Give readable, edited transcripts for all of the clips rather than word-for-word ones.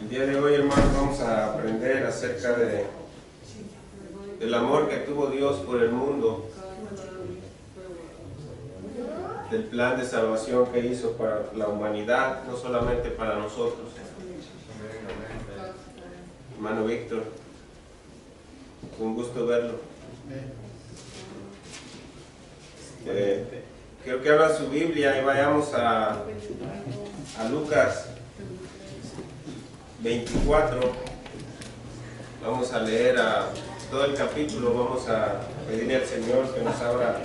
El día de hoy, hermanos, vamos a aprender acerca del amor que tuvo Dios por el mundo, del plan de salvación que hizo para la humanidad, no solamente para nosotros. Hermano Víctor, un gusto verlo. Quiero que abra su Biblia y vayamos a Lucas 24. Vamos a leer todo el capítulo. Vamos a pedirle al Señor que nos abra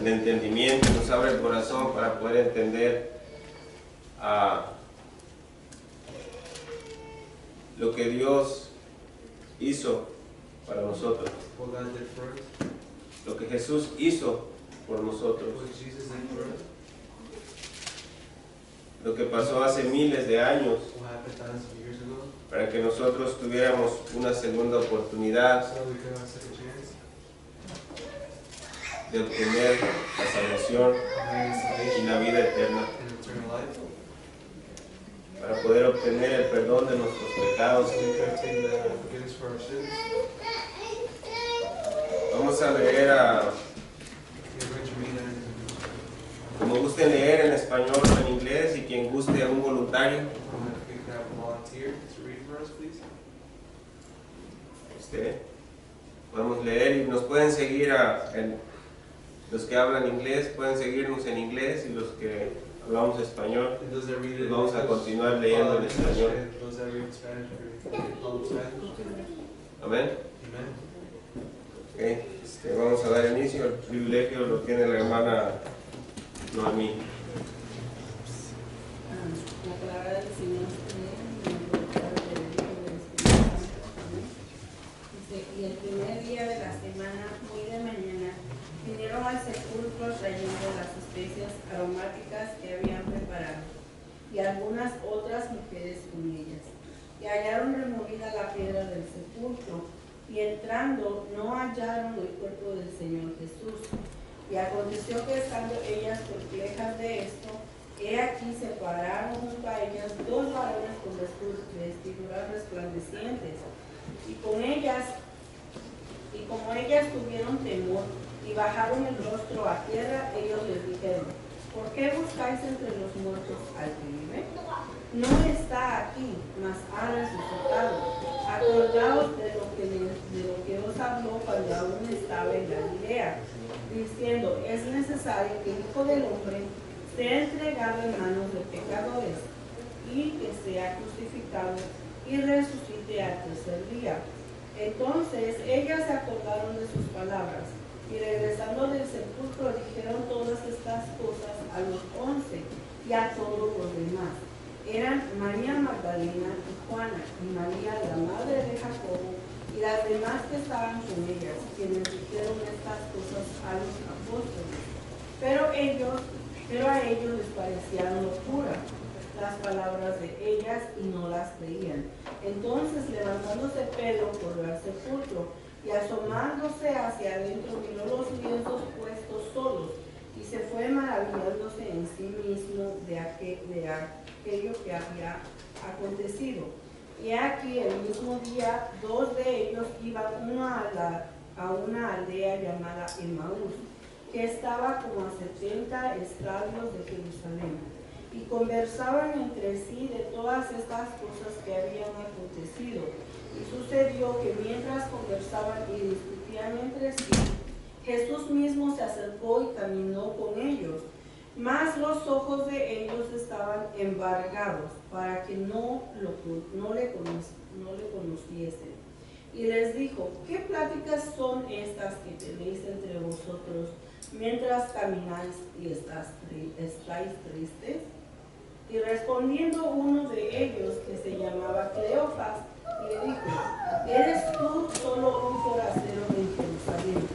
el entendimiento, nos abra el corazón para poder entender lo que Dios hizo para nosotros, lo que Jesús hizo por nosotros, lo que pasó hace miles de años para que nosotros tuviéramos una segunda oportunidad de obtener la salvación y la vida eterna, para poder obtener el perdón de nuestros pecados. Vamos a leer como guste leer, en español o en inglés, y quien guste a un voluntario. Podemos leer y nos pueden seguir los que hablan inglés, pueden seguirnos en inglés, y los que hablamos español, vamos a continuar leyendo en español. Amén. Okay. Vamos a dar inicio. El privilegio lo tiene la hermana Noemí. La palabra del Señor dice: y el primer día de la semana, muy de mañana, vinieron al sepulcro trayendo las especias aromáticas que habían preparado, y algunas otras mujeres con ellas. Y hallaron removida la piedra del sepulcro, y entrando no hallaron el cuerpo del Señor Jesús. Y aconteció que, estando ellas perplejas de esto, he aquí se pararon junto a ellas dos varones con vestiduras resplandecientes, y como ellas tuvieron temor y bajaron el rostro a tierra, ellos les dijeron: ¿por qué buscáis entre los muertos al que vive? No está aquí, mas ha resucitado. Acordaos de lo que os habló cuando aún estaba en Galilea, diciendo: es necesario que el Hijo del Hombre sea entregado en manos de pecadores, y que sea crucificado y resucite al tercer día. Entonces ellas se acordaron de sus palabras, y regresando del sepulcro dijeron todas estas cosas a los 11 y a todos los demás. Eran María Magdalena y Juana, y María la madre de Jacobo, y las demás que estaban con ellas, quienes dijeron estas cosas a los apóstoles. Pero a ellos les parecían locura las palabras de ellas, y no las creían. Entonces, levantándose Pedro, corrió al sepulcro, y asomándose hacia adentro, miró los lienzos puestos solos, y se fue maravillándose en sí mismo de aquello que había acontecido. Y aquí el mismo día, dos de ellos iban, uno a una aldea llamada Emaús, que estaba como a 70 estadios de Jerusalén, y conversaban entre sí de todas estas cosas que habían acontecido. Y sucedió que mientras conversaban y discutían entre sí, Jesús mismo se acercó y caminó con ellos, mas los ojos de ellos estaban embargados para que no le conociesen. Y les dijo: ¿qué pláticas son estas que tenéis entre vosotros mientras camináis y estáis tristes? Y respondiendo uno de ellos, que se llamaba Cleofas, le dijo: ¿eres tú solo un forastero en Jerusalén,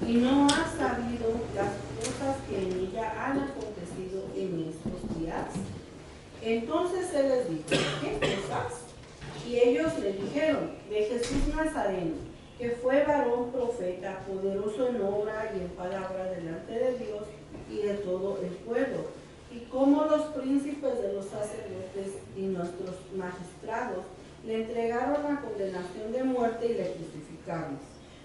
y no has sabido las cosas que en ella han acontecido en estos días? Entonces él les dijo: ¿qué cosas? Y ellos le dijeron: de Jesús Nazareno, que fue varón profeta, poderoso en obra y en palabra delante de Dios y de todo el pueblo, y cómo los príncipes de los sacerdotes y nuestros magistrados le entregaron la condenación de muerte y le crucificaron.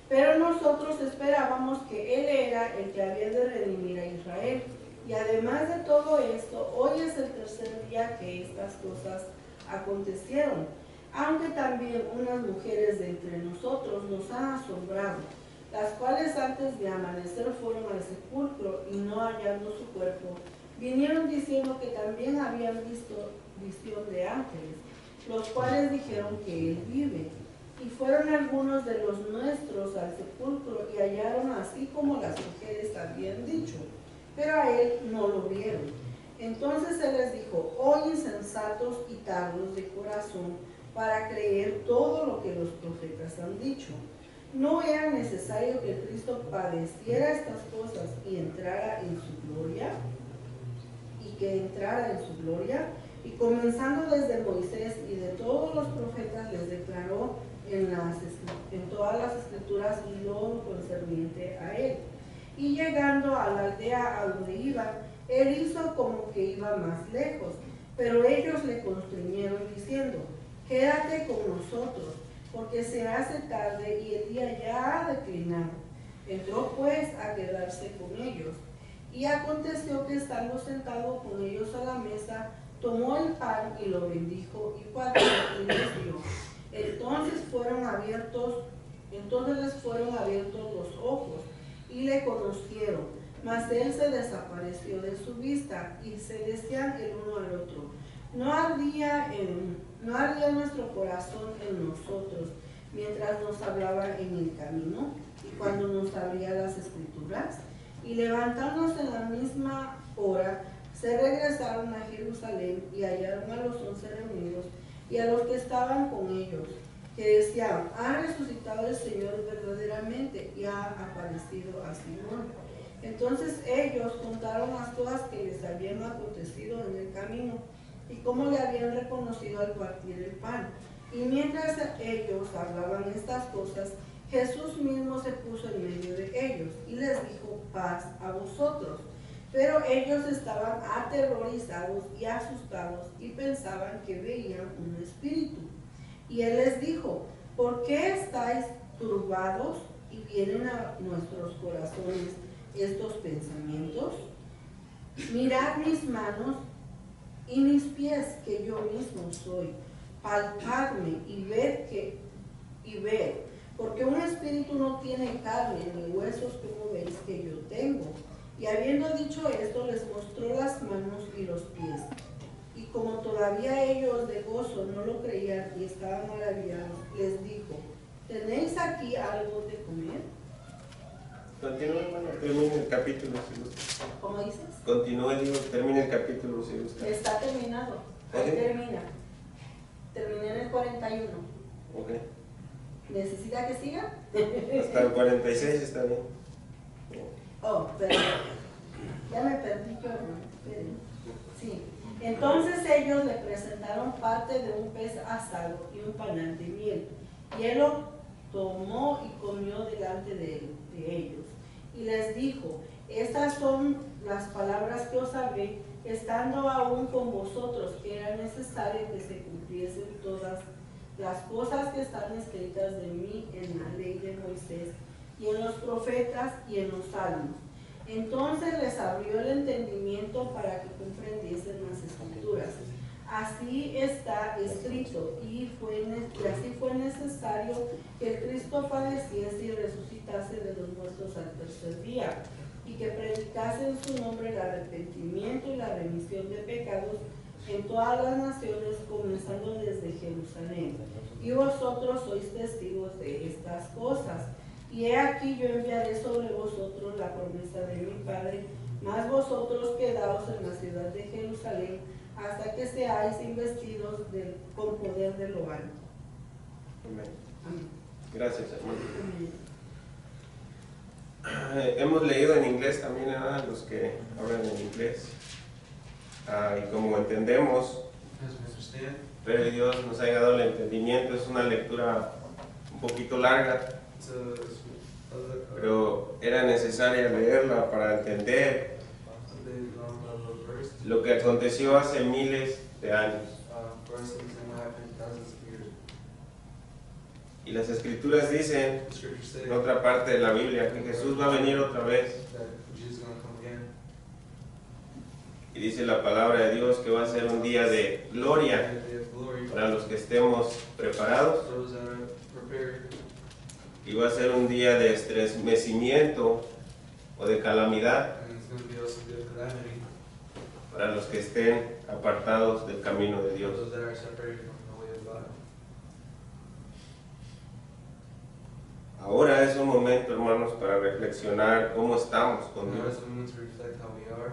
Pero nosotros esperábamos que Él era el que había de redimir a Israel. Y además de todo esto, hoy es el tercer día que estas cosas acontecieron. Aunque también unas mujeres de entre nosotros nos han asombrado, las cuales antes de amanecer fueron al sepulcro y no hallando su cuerpo, vinieron diciendo que también habían visto visión de ángeles, los cuales dijeron que Él vive. Y fueron algunos de los nuestros al sepulcro y hallaron así como las mujeres habían dicho, pero a Él no lo vieron. Entonces Él les dijo: oh insensatos y tardos de corazón para creer todo lo que los profetas han dicho. ¿No era necesario que Cristo padeciera estas cosas y entrara en su gloria? Y comenzando desde Moisés y de todos los profetas, les declaró en todas las escrituras lo concerniente a Él. Y llegando a la aldea a donde iba, Él hizo como que iba más lejos, pero ellos le constriñeron diciendo: quédate con nosotros, porque se hace tarde y el día ya ha declinado. Entró pues a quedarse con ellos. Y aconteció que estando sentado con ellos a la mesa, tomó el pan y lo bendijo y partió y les dio. Entonces les fueron abiertos los ojos y le conocieron, mas él se desapareció de su vista, y se decían el uno al otro: ¿No ardía nuestro corazón en nosotros mientras nos hablaba en el camino y cuando nos abría las escrituras? Y levantándose en la misma hora, se regresaron a Jerusalén y hallaron a los 11 reunidos y a los que estaban con ellos, que decían: ha resucitado el Señor verdaderamente y ha aparecido a Simón. Entonces ellos contaron las cosas que les habían acontecido en el camino y cómo le habían reconocido al partir el pan. Y mientras ellos hablaban estas cosas, Jesús mismo se puso en medio de ellos y les dijo: paz a vosotros. Pero ellos estaban aterrorizados y asustados y pensaban que veían un espíritu. Y Él les dijo: ¿por qué estáis turbados y vienen a nuestros corazones estos pensamientos? Mirad mis manos y mis pies, que yo mismo soy. Palpadme y ved, porque un espíritu no tiene carne ni huesos como veis que yo tengo. Y habiendo dicho esto, les mostró las manos y los pies. Y como todavía ellos de gozo no lo creían y estaban maravillados, les dijo: ¿tenéis aquí algo de comer? Continúe, hermano, termine el capítulo si gusta. ¿Cómo dices? Continúe, digo, termine el capítulo si gusta. Está terminado. Ahí termina. Terminé en el 41. Ok. ¿Necesita que siga? Hasta el 46 está bien. Oh, pero ya me perdí yo, ¿no? Sí. Entonces ellos le presentaron parte de un pez asado y un panal de miel. Y él lo tomó y comió delante de ellos. Y les dijo: estas son las palabras que os hablé, estando aún con vosotros, que era necesario que se cumpliesen todas las cosas que están escritas de mí en la ley de Moisés y en los profetas y en los salmos. Entonces les abrió el entendimiento para que comprendiesen las escrituras. Así está escrito, y así fue necesario que el Cristo padeciese y resucitase de los muertos al tercer día, y que predicase en su nombre el arrepentimiento y la remisión de pecados en todas las naciones, comenzando desde Jerusalén. Y vosotros sois testigos de estas cosas. Y he aquí yo enviaré sobre vosotros la promesa de mi Padre, mas vosotros quedaos en la ciudad de Jerusalén hasta que seáis investidos con poder de lo alto. Amén. Amén. Gracias, hermano. Amén. Hemos leído en inglés también, ¿verdad? Los que hablan en inglés. Y como entendemos, pero Dios nos ha dado el entendimiento. Es una lectura un poquito larga, pero era necesaria leerla para entender lo que aconteció hace miles de años. For us, things that will happen thousands of years. Y las escrituras dicen, The scriptures say en otra parte de la Biblia, que Jesús va a venir otra vez. that Jesus is going to come again. Y dice la palabra de Dios que va a ser un día de gloria And the day of glory para los que estemos preparados. for those that are prepared. Y va a ser un día de estremecimiento o de calamidad And it's going to be also a day of calamity para los que estén apartados del camino de for Dios. those that are separated from the way of God. Ahora es un momento, hermanos, para reflexionar cómo estamos con Now Dios. is the moment to reflect how we are.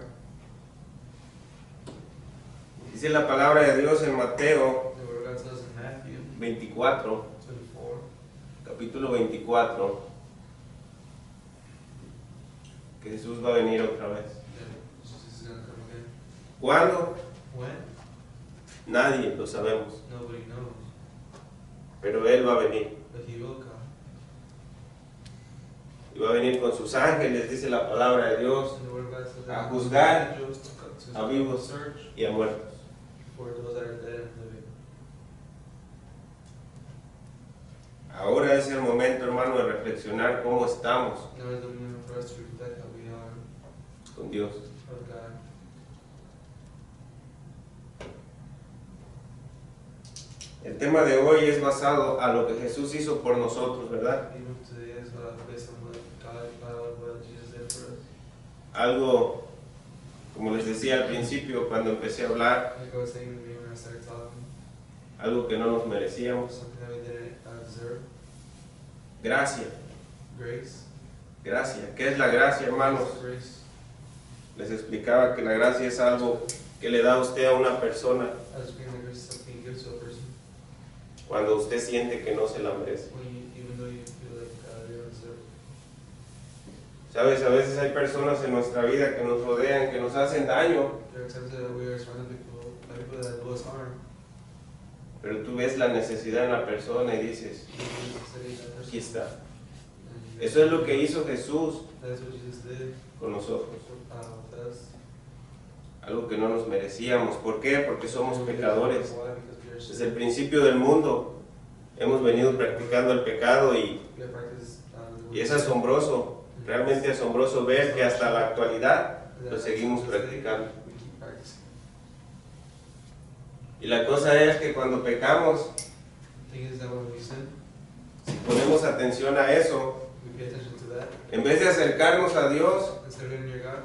Dice la palabra de Dios en Mateo The word of God tells in Matthew 24, 24, capítulo 24, que Jesús va a venir otra vez. that Jesus is going to come again. ¿Cuándo? When? Nadie lo sabemos, Nobody knows. pero Él va a venir. But he will come. Y va a venir con sus ángeles, dice la palabra de Dios, And the word of God says a that juzgar angels to a vivos search y a muertos. for those that are dead and living. Ahora es el momento, hermano, de reflexionar cómo estamos Now is the moment for us to reflect how we are con Dios. with God. El tema de hoy es basado a lo que Jesús hizo por nosotros, ¿verdad? Even today is based on what Jesus did for us. Algo, como les decía al principio cuando empecé a hablar, Like I was saying to me when I started talking, algo que no nos merecíamos. something that we didn't deserve. Gracia, Grace. gracia. ¿Qué es la gracia, hermanos? Grace. Les explicaba que la gracia es algo que le da a usted a una persona I was being like grace is something you give to a person cuando usted siente que no se la merece. when even though you feel like they don't deserve it. Sabes, a veces hay personas en nuestra vida que nos rodean, que nos hacen daño, There are times that we are surrounded by people that do us harm. pero tú ves la necesidad en la persona y dices, And Jesus said that person. aquí está. And Eso es lo que hizo Jesús That's what Jesus did con nosotros. with us. Algo que no nos merecíamos. ¿Por qué? Porque somos pecadores. Why? Because we are Desde el sinners. principio del mundo hemos venido practicando el pecado y We have practiced, es asombroso, realmente asombroso ver que hasta la actualidad lo seguimos practicando. We keep practicing. Y la cosa es que cuando pecamos, The thing is that when we sin, si ponemos atención a eso, we pay attention to that. en vez de acercarnos a Dios, Instead of getting near God,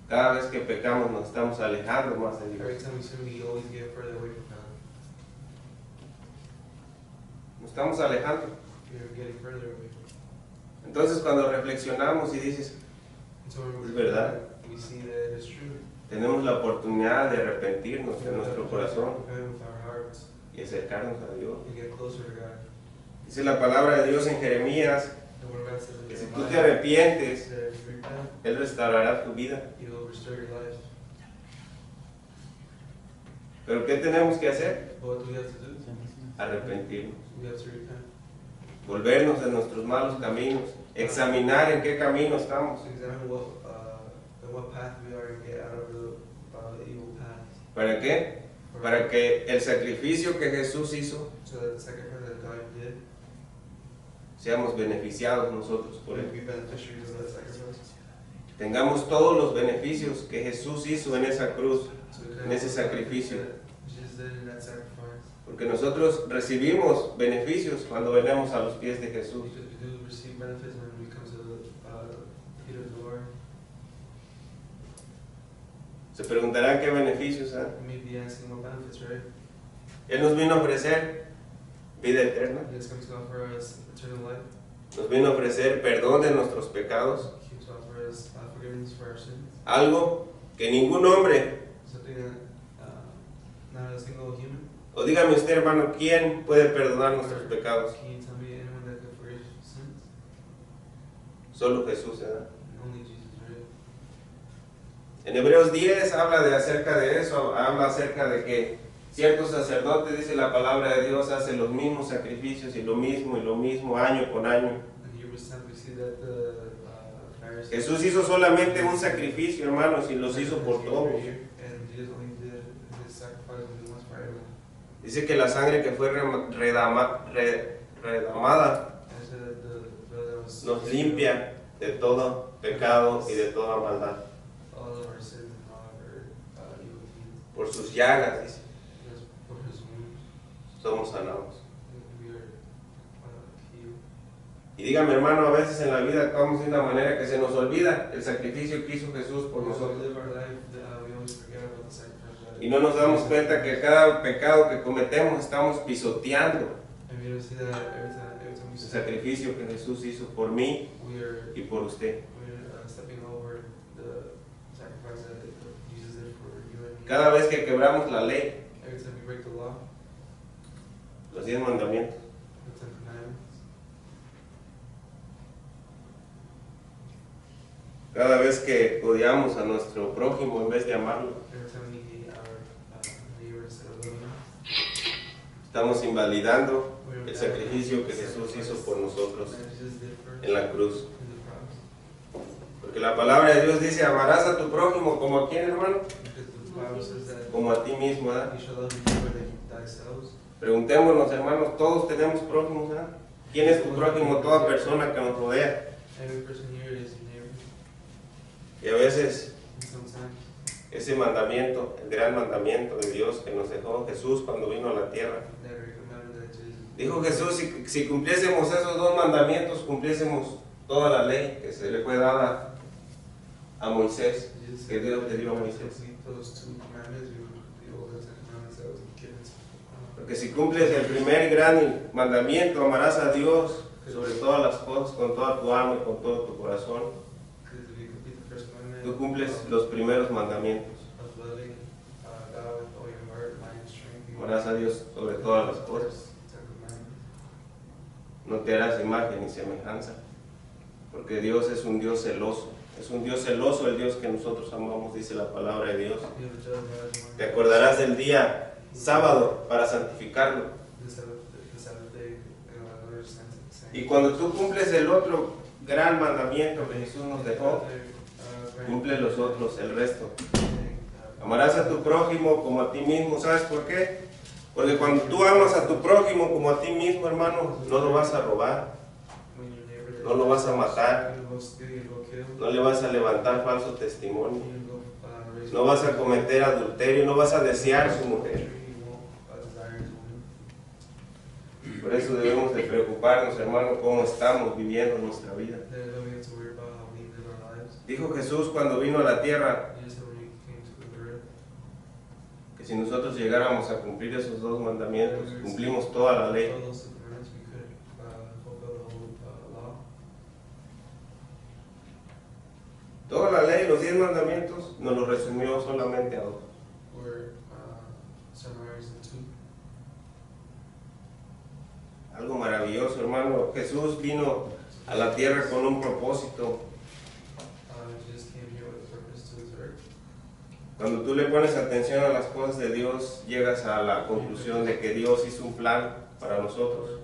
cada vez que pecamos nos estamos alejando más de every Dios. time we sin, we always get further away from God. Nos estamos alejando. We are getting further away. Entonces cuando reflexionamos y dices, And so when Es verdad. we see that it is true. tenemos la oportunidad de arrepentirnos de nuestro corazón Repent with our hearts y acercarnos a Dios. and get closer to God. Dice la palabra de Dios en Jeremías The word of God says que that si if tú I- te arrepientes, that if you repent, Él restaurará tu vida. He will restore your life. Pero ¿qué tenemos que hacer? But what do we have to do? Arrepentirnos, We have to repent. volvernos de nuestros malos caminos, examinar en qué camino estamos. To examine what path we are and get out of the evil path. ¿Para qué? Para que el sacrificio que Jesús hizo, So that the sacrifice that God did, seamos beneficiados nosotros por we Él. be beneficiaries of that sacrifice. Tengamos todos los beneficios que Jesús hizo en esa cruz, So we can en ese have sacrificio. that Jesus did in that sacrifice. Porque nosotros recibimos beneficios cuando venimos a los pies de Jesús. Because we do receive benefits when we come to the feet of the Lord. Se preguntarán qué beneficios. We may be asking what benefits, right? Él nos vino a ofrecer vida eterna, He has come to offer us eternal life. nos vino a ofrecer perdón de nuestros pecados, He came to offer us forgiveness for our sins. algo que ningún hombre, Something that not a single human. o dígame usted, hermano, ¿quién puede perdonar nuestros pecados? Can you tell me anyone that could forgive sins? Solo Jesús, ¿verdad? Only Jesus, right? En Hebreos 10 habla de acerca de eso, habla acerca de que ciertos sacerdotes, dice la palabra de Dios, hacen los mismos sacrificios y lo mismo, año con año. In Hebrews 10 we see that the Pharisees. Jesús hizo solamente un sacrificio, hermanos, y los hizo por todos. And Jesus only did his sacrifice only once Dice que la sangre que fue redamada I said that the blood that was nos limpia de todo pecado y de toda maldad. all of our sins and all of our evil deeds. Por sus llagas, dice, Because for his wounds, somos sanados. we are healed. Y dígame, hermano, a veces en la vida actuamos de una manera que se nos olvida el sacrificio que hizo Jesús por When we nosotros. live our life, we always forget about the sacrifice that Y no nos damos cuenta que cada pecado que cometemos estamos pisoteando and we don't see that every time we el sin, sacrificio que Jesús hizo por mí we are y por usted. stepping over the sacrifice that Jesus did for you and me. Cada vez que quebramos la ley, Every time we break the law, los 10 mandamientos, the 10 commandments, cada vez que odiamos a nuestro prójimo en vez de amarlo, every time we hate our neighbor instead of loving him, estamos invalidando we're el sacrificio que Jesús hizo por nosotros that Jesus did for us en la cruz. in the cross. Porque la palabra de Dios dice, amarás a tu prójimo como a quién, hermano, Because the Bible says that como a ti mismo, ¿verdad? you shall love your neighbor than thyself. Preguntémonos, hermanos, todos tenemos prójimos, ¿verdad? ¿Quién es tu prójimo? Toda persona que nos rodea. Every person here is your neighbor. Y a veces And sometimes ese mandamiento, el gran mandamiento de Dios que nos dejó Jesús cuando vino a la tierra. that very commandment that Jesus Dijo Jesús, si cumpliésemos esos 2 mandamientos, cumpliésemos toda la ley que se le fue dada a Moisés, Jesus que said Dios that le dio a if we Moisés. complete those 2 commandments, we will complete all the 10 commandments that was given to Porque si cumples el primer gran mandamiento, amarás a Dios sobre todas las cosas, con toda tu alma y con todo tu corazón. Because if you complete the first commandment, Tú cumples los primeros mandamientos. of loving God with all your heart, mind, and strength. You Amarás a Dios sobre todas las cosas. first 10 commandments. No te harás imagen ni semejanza. Porque Dios es un Dios celoso. Es un Dios celoso el Dios que nosotros amamos, dice la palabra de Dios. You have a judge God as one. Te acordarás del día sábado para santificarlo. The Sabbath day, Lord sent Y cuando tú cumples el otro gran mandamiento que Jesús nos dejó, cumple los otros, el resto. Amarás a tu prójimo como a ti mismo. ¿Sabes por qué? Porque cuando tú amas a tu prójimo como a ti mismo, hermano, no lo vas a robar, no lo vas a matar, no le vas a levantar falso testimonio, no vas a cometer adulterio, no vas a desear su mujer. Por eso debemos de preocuparnos, hermano, cómo estamos viviendo nuestra vida. Dijo Jesús cuando vino a la tierra que si nosotros llegáramos a cumplir esos 2 mandamientos, cumplimos toda la ley. Toda la ley, los 10 mandamientos, nos lo resumió solamente a 2. Algo maravilloso, hermano. Jesús vino a la tierra con un propósito. Cuando tú le pones atención a las cosas de Dios, llegas a la conclusión de que Dios hizo un plan para nosotros.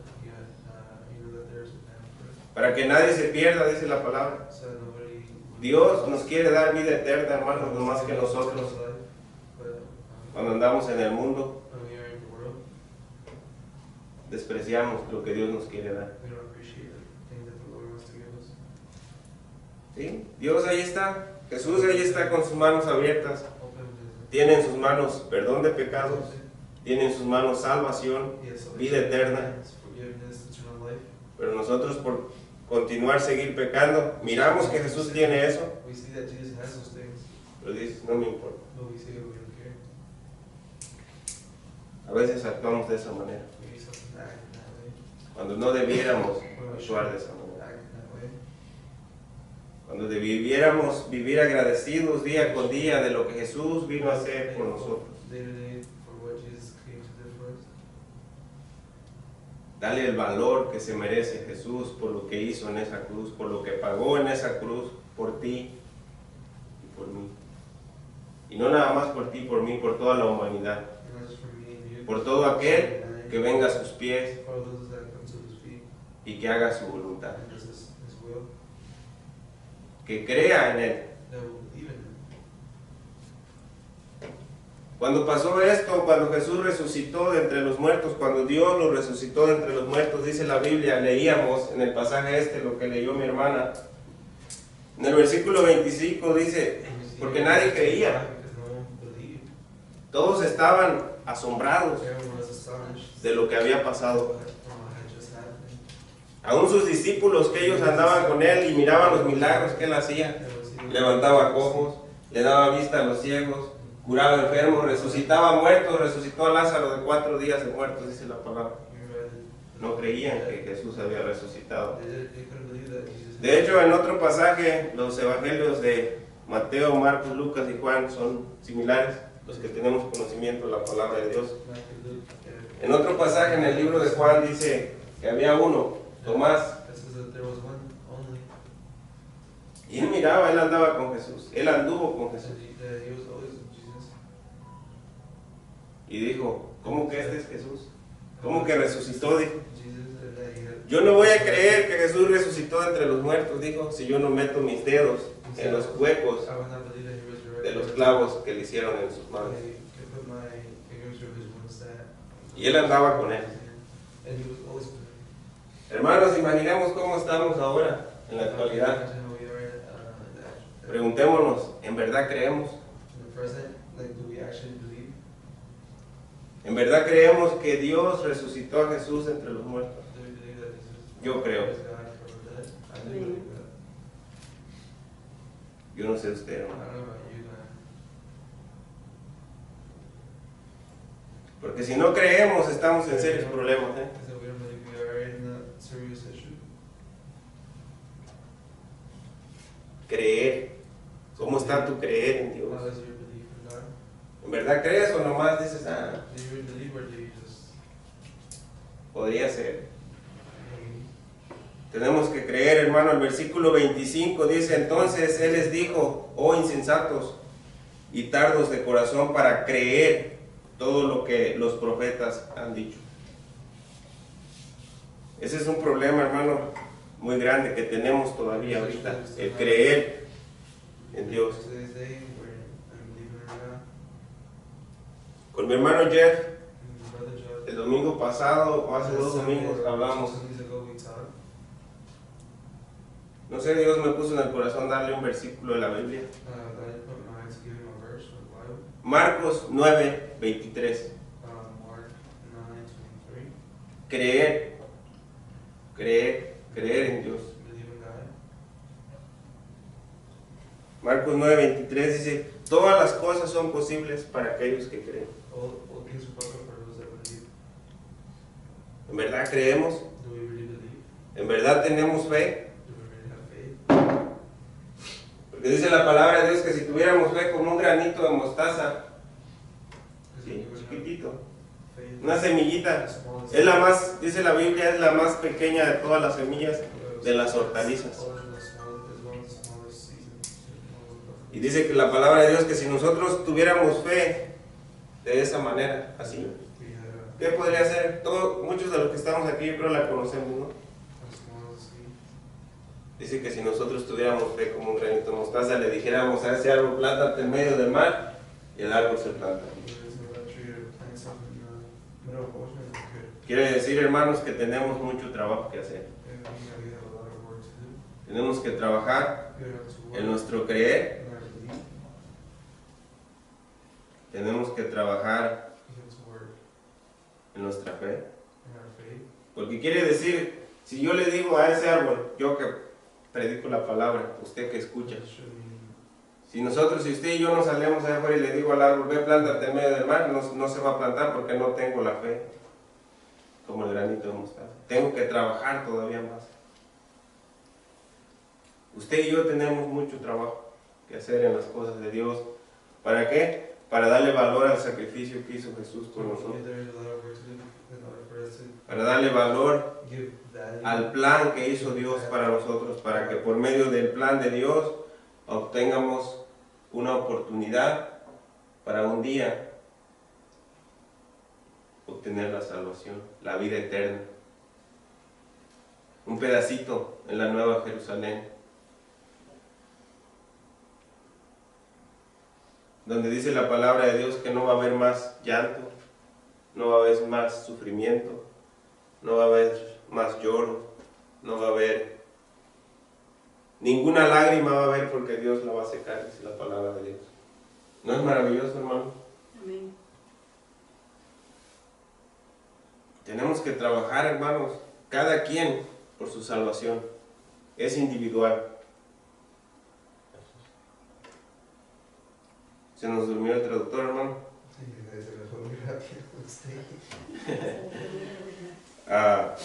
Para que nadie se pierda, dice la palabra. Dios nos quiere dar vida eterna, hermanos, no más que nosotros. Cuando andamos en el mundo, despreciamos lo que Dios nos quiere dar. ¿Sí? Dios ahí está, Jesús ahí está con sus manos abiertas. Tiene en sus manos perdón de pecados, tiene en sus manos salvación, vida eterna. Pero nosotros por continuar, seguir pecando, miramos que Jesús tiene eso, pero dices, no me importa. A veces actuamos de esa manera, cuando no debiéramos actuar de esa manera. Cuando debiéramos vivir agradecidos día con día de lo que Jesús vino a hacer por nosotros. Dale el valor que se merece Jesús por lo que hizo en esa cruz, por lo que pagó en esa cruz, por ti y por mí. Y no nada más por ti, por mí, por toda la humanidad. Por todo aquel que venga a sus pies y que haga su voluntad. Que crea en Él. Cuando pasó esto, cuando Jesús resucitó de entre los muertos, cuando Dios lo resucitó de entre los muertos, dice la Biblia, leíamos en el pasaje lo que leyó mi hermana. En el versículo 25 dice, porque nadie creía. Todos estaban asombrados de lo que había pasado. Aún sus discípulos, que ellos andaban con él y miraban los milagros que él hacía, levantaba cojos, le daba vista a los ciegos, curaba enfermos, resucitaba muertos, resucitó a Lázaro de 4 días de muertos, dice la palabra. No creían que Jesús había resucitado. De hecho, en otro pasaje, los evangelios de Mateo, Marcos, Lucas y Juan son similares, los que tenemos conocimiento de la palabra de Dios. En otro pasaje, en el libro de Juan, dice que había uno, Tomás, y él miraba, él andaba con Jesús, él anduvo con Jesús. Y dijo, ¿cómo que este es Jesús? ¿Cómo que resucitó? Dijo. Yo no voy a creer que Jesús resucitó entre los muertos, dijo, si yo no meto mis dedos en los huecos de los clavos que le hicieron en sus manos. Y él andaba con él. Hermanos, imaginemos cómo estamos ahora, en la actualidad. Preguntémonos, ¿en verdad creemos? ¿En verdad creemos que Dios resucitó a Jesús entre los muertos? Yo creo. Yo no sé usted, hermano. Porque si no creemos, estamos en serios problemas, ¿eh? Creer. ¿Cómo está tu creer en Dios? ¿En verdad crees o nomás dices, podría ser? Tenemos que creer, hermano. El versículo 25 dice, entonces Él les dijo, oh insensatos y tardos de corazón para creer todo lo que los profetas han dicho. Ese es un problema, hermano, muy grande que tenemos todavía ahorita, el creer en Dios. Con mi hermano Jeff, el domingo pasado, o hace 2 domingos, hablamos. No sé, Dios me puso en el corazón darle un versículo de la Biblia. Marcos 9, 23. Creer en Dios. Marcos 9, 23 dice, todas las cosas son posibles para aquellos que creen. ¿En verdad creemos? ¿En verdad tenemos fe? Porque dice la palabra de Dios que si tuviéramos fe como un granito de mostaza, sí, chiquitito, una semillita, es la más, dice la Biblia, es la más pequeña de todas las semillas de las hortalizas. Y dice que la palabra de Dios que si nosotros tuviéramos fe de esa manera, así, ¿qué podría hacer? Muchos de los que estamos aquí, yo creo la conocemos, ¿no? Dice que si nosotros tuviéramos fe como un granito de mostaza, le dijéramos a ese árbol, plántate en medio del mar, y el árbol se planta. Quiere decir, hermanos, que tenemos mucho trabajo que hacer. Tenemos que trabajar en nuestro creer. Tenemos que trabajar en nuestra fe. Porque quiere decir, si yo le digo a ese árbol, yo que predico la palabra, usted que escucha, si usted y yo nos salimos allá afuera y le digo al árbol, ve, plántate en medio del mar, no se va a plantar porque no tengo la fe como el granito de mostaza. Tengo que trabajar todavía más. Usted y yo tenemos mucho trabajo que hacer en las cosas de Dios. ¿Para qué? Para darle valor al sacrificio que hizo Jesús por nosotros. Para darle valor al plan que hizo Dios para nosotros, para que por medio del plan de Dios obtengamos una oportunidad para un día obtener la salvación, la vida eterna. Un pedacito en la Nueva Jerusalén. donde dice la palabra de Dios que no va a haber más llanto, no va a haber más sufrimiento, no va a haber más lloro, no va a haber ninguna lágrima, va a haber, porque Dios la va a secar, dice la palabra de Dios. ¿No es maravilloso, hermano? Amén. Tenemos que trabajar, hermanos, cada quien por su salvación. Es individual. Se nos durmió el traductor, hermano.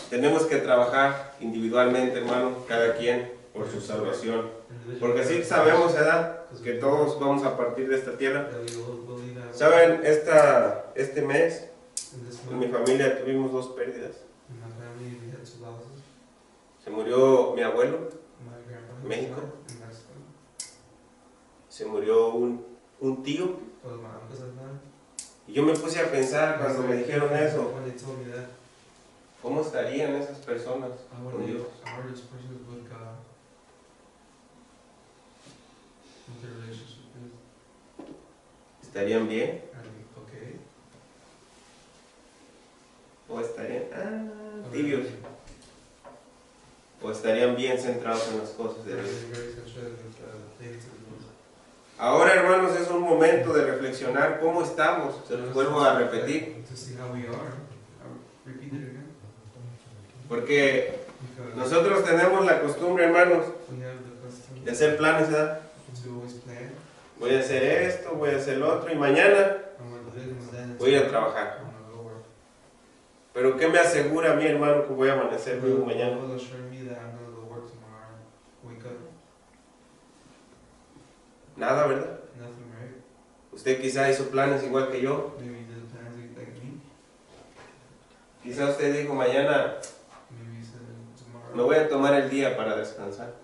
Tenemos que trabajar individualmente, hermano, cada quien por su salvación. Porque sí sabemos, ¿verdad?, que todos vamos a partir de esta tierra. ¿Saben? Este mes, en mi familia tuvimos 2 pérdidas. Se murió mi abuelo en México. Se murió un tío. Y yo me puse a pensar cuando me dijeron eso, ¿cómo estarían esas personas con Dios? ¿Estarían bien? ¿O estarían tibios? ¿O estarían bien centrados en las cosas de Dios? Ahora, hermanos, es un momento de reflexionar cómo estamos. Se los vuelvo a repetir. Porque nosotros tenemos la costumbre, hermanos, de hacer planes, ¿verdad? Voy a hacer esto, voy a hacer lo otro, y mañana voy a ir a trabajar. Pero ¿qué me asegura a mí, hermano, que voy a amanecer vivo mañana? Nada, ¿verdad? Usted quizá hizo planes igual que yo. Quizá usted dijo, mañana me voy a tomar el día para descansar.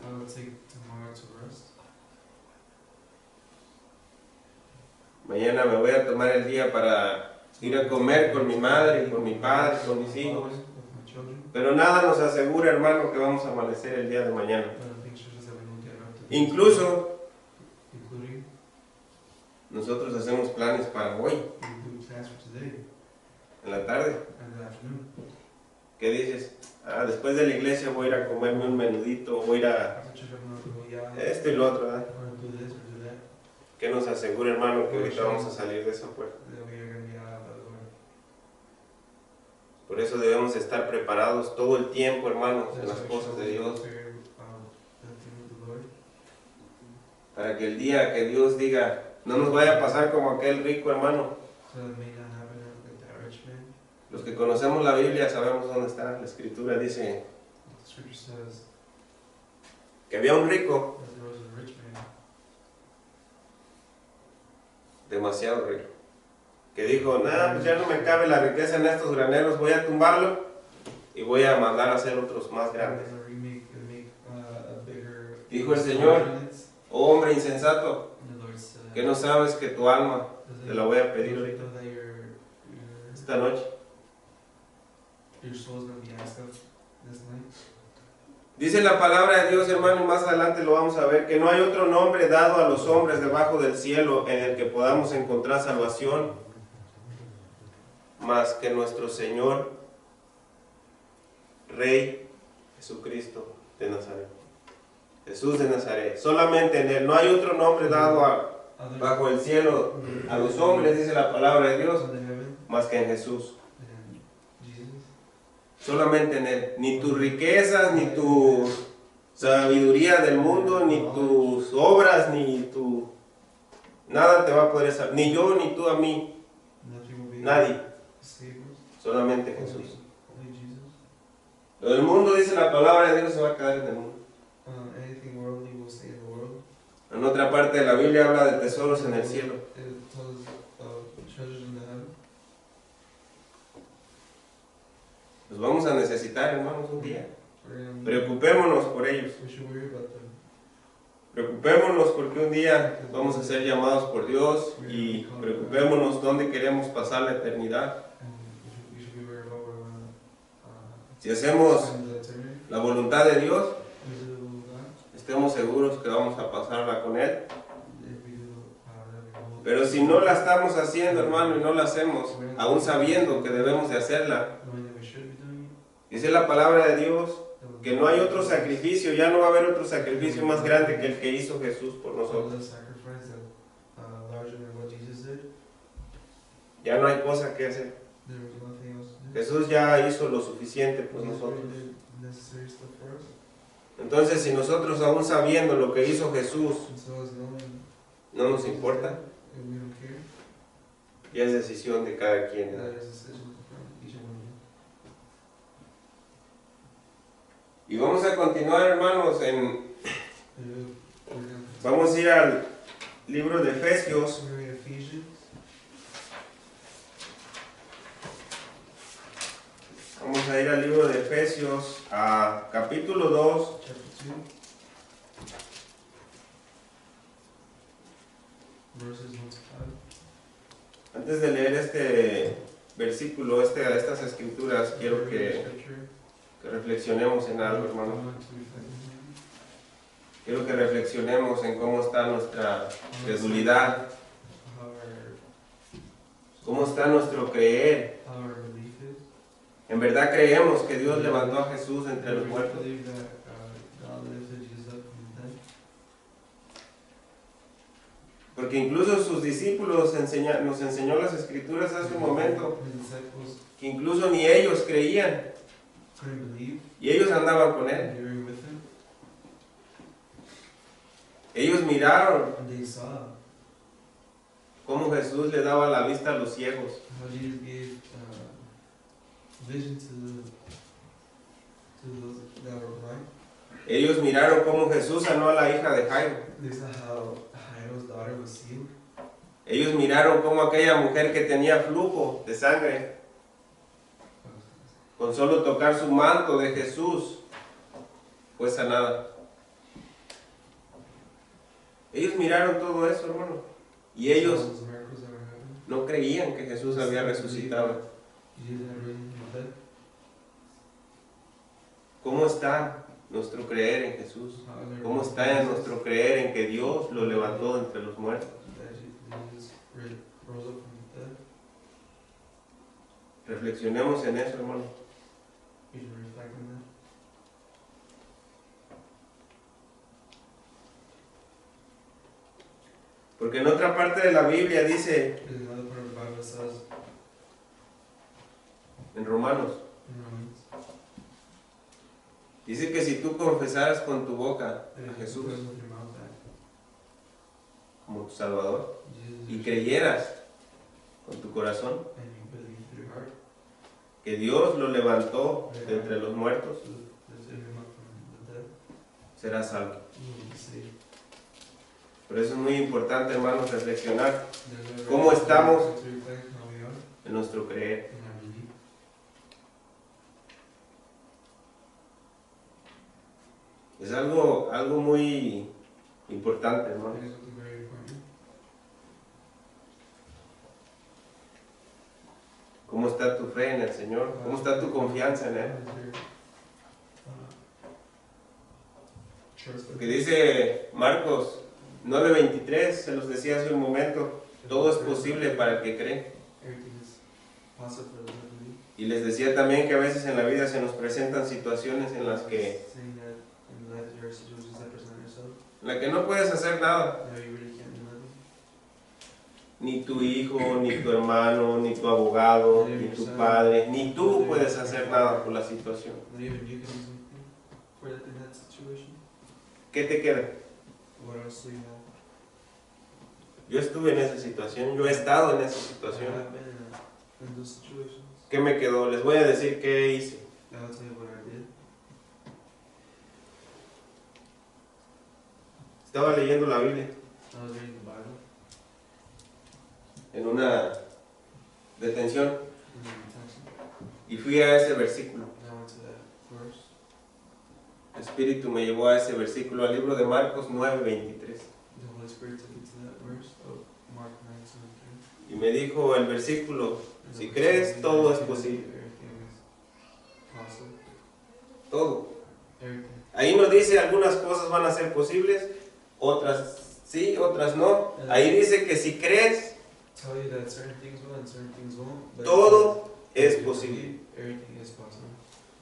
Mañana me voy a tomar el día para ir a comer con mi madre, con mi padre, con mis hijos. Pero nada nos asegura, hermano, que vamos a amanecer el día de mañana. Incluso nosotros hacemos planes para hoy, en la tarde. ¿Qué dices? Después de la iglesia voy a ir a comerme un menudito, voy a ir a esto y lo otro, ¿verdad? ¿Qué nos asegura, hermano, que ahorita vamos a salir de esa puerta? Por eso debemos estar preparados todo el tiempo, hermanos, en las cosas de Dios. Para que el día que Dios diga, no nos vaya a pasar como aquel rico, hermano. Los que conocemos la Biblia sabemos dónde está. La Escritura dice que había un rico, demasiado rico, que dijo, nada, pues ya no me cabe la riqueza en estos graneros, voy a tumbarlo y voy a mandar a hacer otros más grandes. Dijo el Señor, oh hombre insensato, que no sabes que tu alma te la voy a pedir ahorita, esta noche. Dice la palabra de Dios, hermano, y más adelante lo vamos a ver, que no hay otro nombre dado a los hombres debajo del cielo en el que podamos encontrar salvación más que nuestro Señor, Rey Jesucristo de Nazaret. Jesús de Nazaret. Solamente en Él. No hay otro nombre dado bajo el cielo a los hombres, dice la palabra de Dios, más que en Jesús. Solamente en Él. Ni tus riquezas, ni tu sabiduría del mundo, ni tus obras, ni tu... Nada te va a poder salvar. Ni yo, ni tú a mí. Nadie. Solamente Jesús. Lo del mundo, dice la palabra de Dios, se va a quedar en el mundo. En otra parte de la Biblia habla de tesoros en el cielo. Los vamos a necesitar, hermanos, un día. Preocupémonos por ellos. Preocupémonos porque un día vamos a ser llamados por Dios, y preocupémonos dónde queremos pasar la eternidad. Si hacemos la voluntad de Dios, estemos seguros que vamos a pasarla con Él. Pero si no la estamos haciendo, hermano, y no la hacemos, aún sabiendo que debemos de hacerla, knowing that we should be doing it, dice la palabra de Dios that we que no hay otro sacrificio, ya no va a haber otro sacrificio más grande que el que hizo Jesús por follow nosotros. the sacrifice that larger than what Jesus did. Ya no hay cosa que hacer. There was nothing else to do. Jesús ya hizo lo suficiente por Jesus nosotros. already did necessary stuff for us. Entonces, si nosotros aún sabiendo lo que hizo Jesús, And so as knowing no nos importa, and we don't care, ya es decisión de cada quien, ¿no? that is a decision from each and one of you. Y vamos a continuar, hermanos, We're vamos a ir al libro de Efesios. going to read Ephesians. Vamos a ir al libro de Efesios, a capítulo 2, Chapter 2, verses 1 to 5. Antes de leer este versículo, estas escrituras, quiero que reflexionemos en algo, hermano. Quiero que reflexionemos en cómo está nuestra credulidad, cómo está nuestro creer. ¿En verdad creemos que Dios levantó a Jesús entre los muertos? Porque incluso sus discípulos nos enseñó las escrituras hace un momento, que incluso ni ellos creían, y ellos andaban con él. Ellos miraron cómo Jesús le daba la vista a los ciegos. Ellos miraron cómo Jesús sanó a la hija de Jairo. Ellos miraron cómo aquella mujer que tenía flujo de sangre, con solo tocar su manto de Jesús, fue sanada. Ellos miraron todo eso, hermano, y ellos no creían que Jesús había resucitado. ¿Cómo está nuestro creer en Jesús? ¿Cómo está nuestro creer en que Dios lo levantó de entre los muertos? Reflexionemos en eso, hermano. Porque en otra parte de la Biblia dice, en Romanos, dice que si tú confesaras con tu boca a Jesús como tu Salvador y creyeras con tu corazón que Dios lo levantó de entre los muertos, serás salvo. Por eso es muy importante, hermanos, reflexionar cómo estamos en nuestro creer. Es algo muy importante, hermano. ¿Cómo está tu fe en el Señor? ¿Cómo está tu confianza en Él? Porque dice Marcos 9:23, se los decía hace un momento, todo es posible para el que cree. Y les decía también que a veces en la vida se nos presentan situaciones en las que no puedes hacer nada. Ni tu hijo, ni tu hermano, ni tu abogado, ni tu padre, ni tú puedes hacer nada por la situación. ¿Qué te queda? Yo estuve en esa situación, yo he estado en esa situación. ¿Qué me quedó? Les voy a decir qué hice. Estaba leyendo la Biblia en una detención y fui a ese versículo. El Espíritu me llevó a ese versículo, al libro de Marcos 9:23. Y me dijo el versículo, si crees, todo es posible. Todo. Ahí nos dice algunas cosas van a ser posibles, otras sí, otras no. Ahí dice que si crees, tell you that certain things will and certain things won't. But todo es if you posible. believe, everything is possible.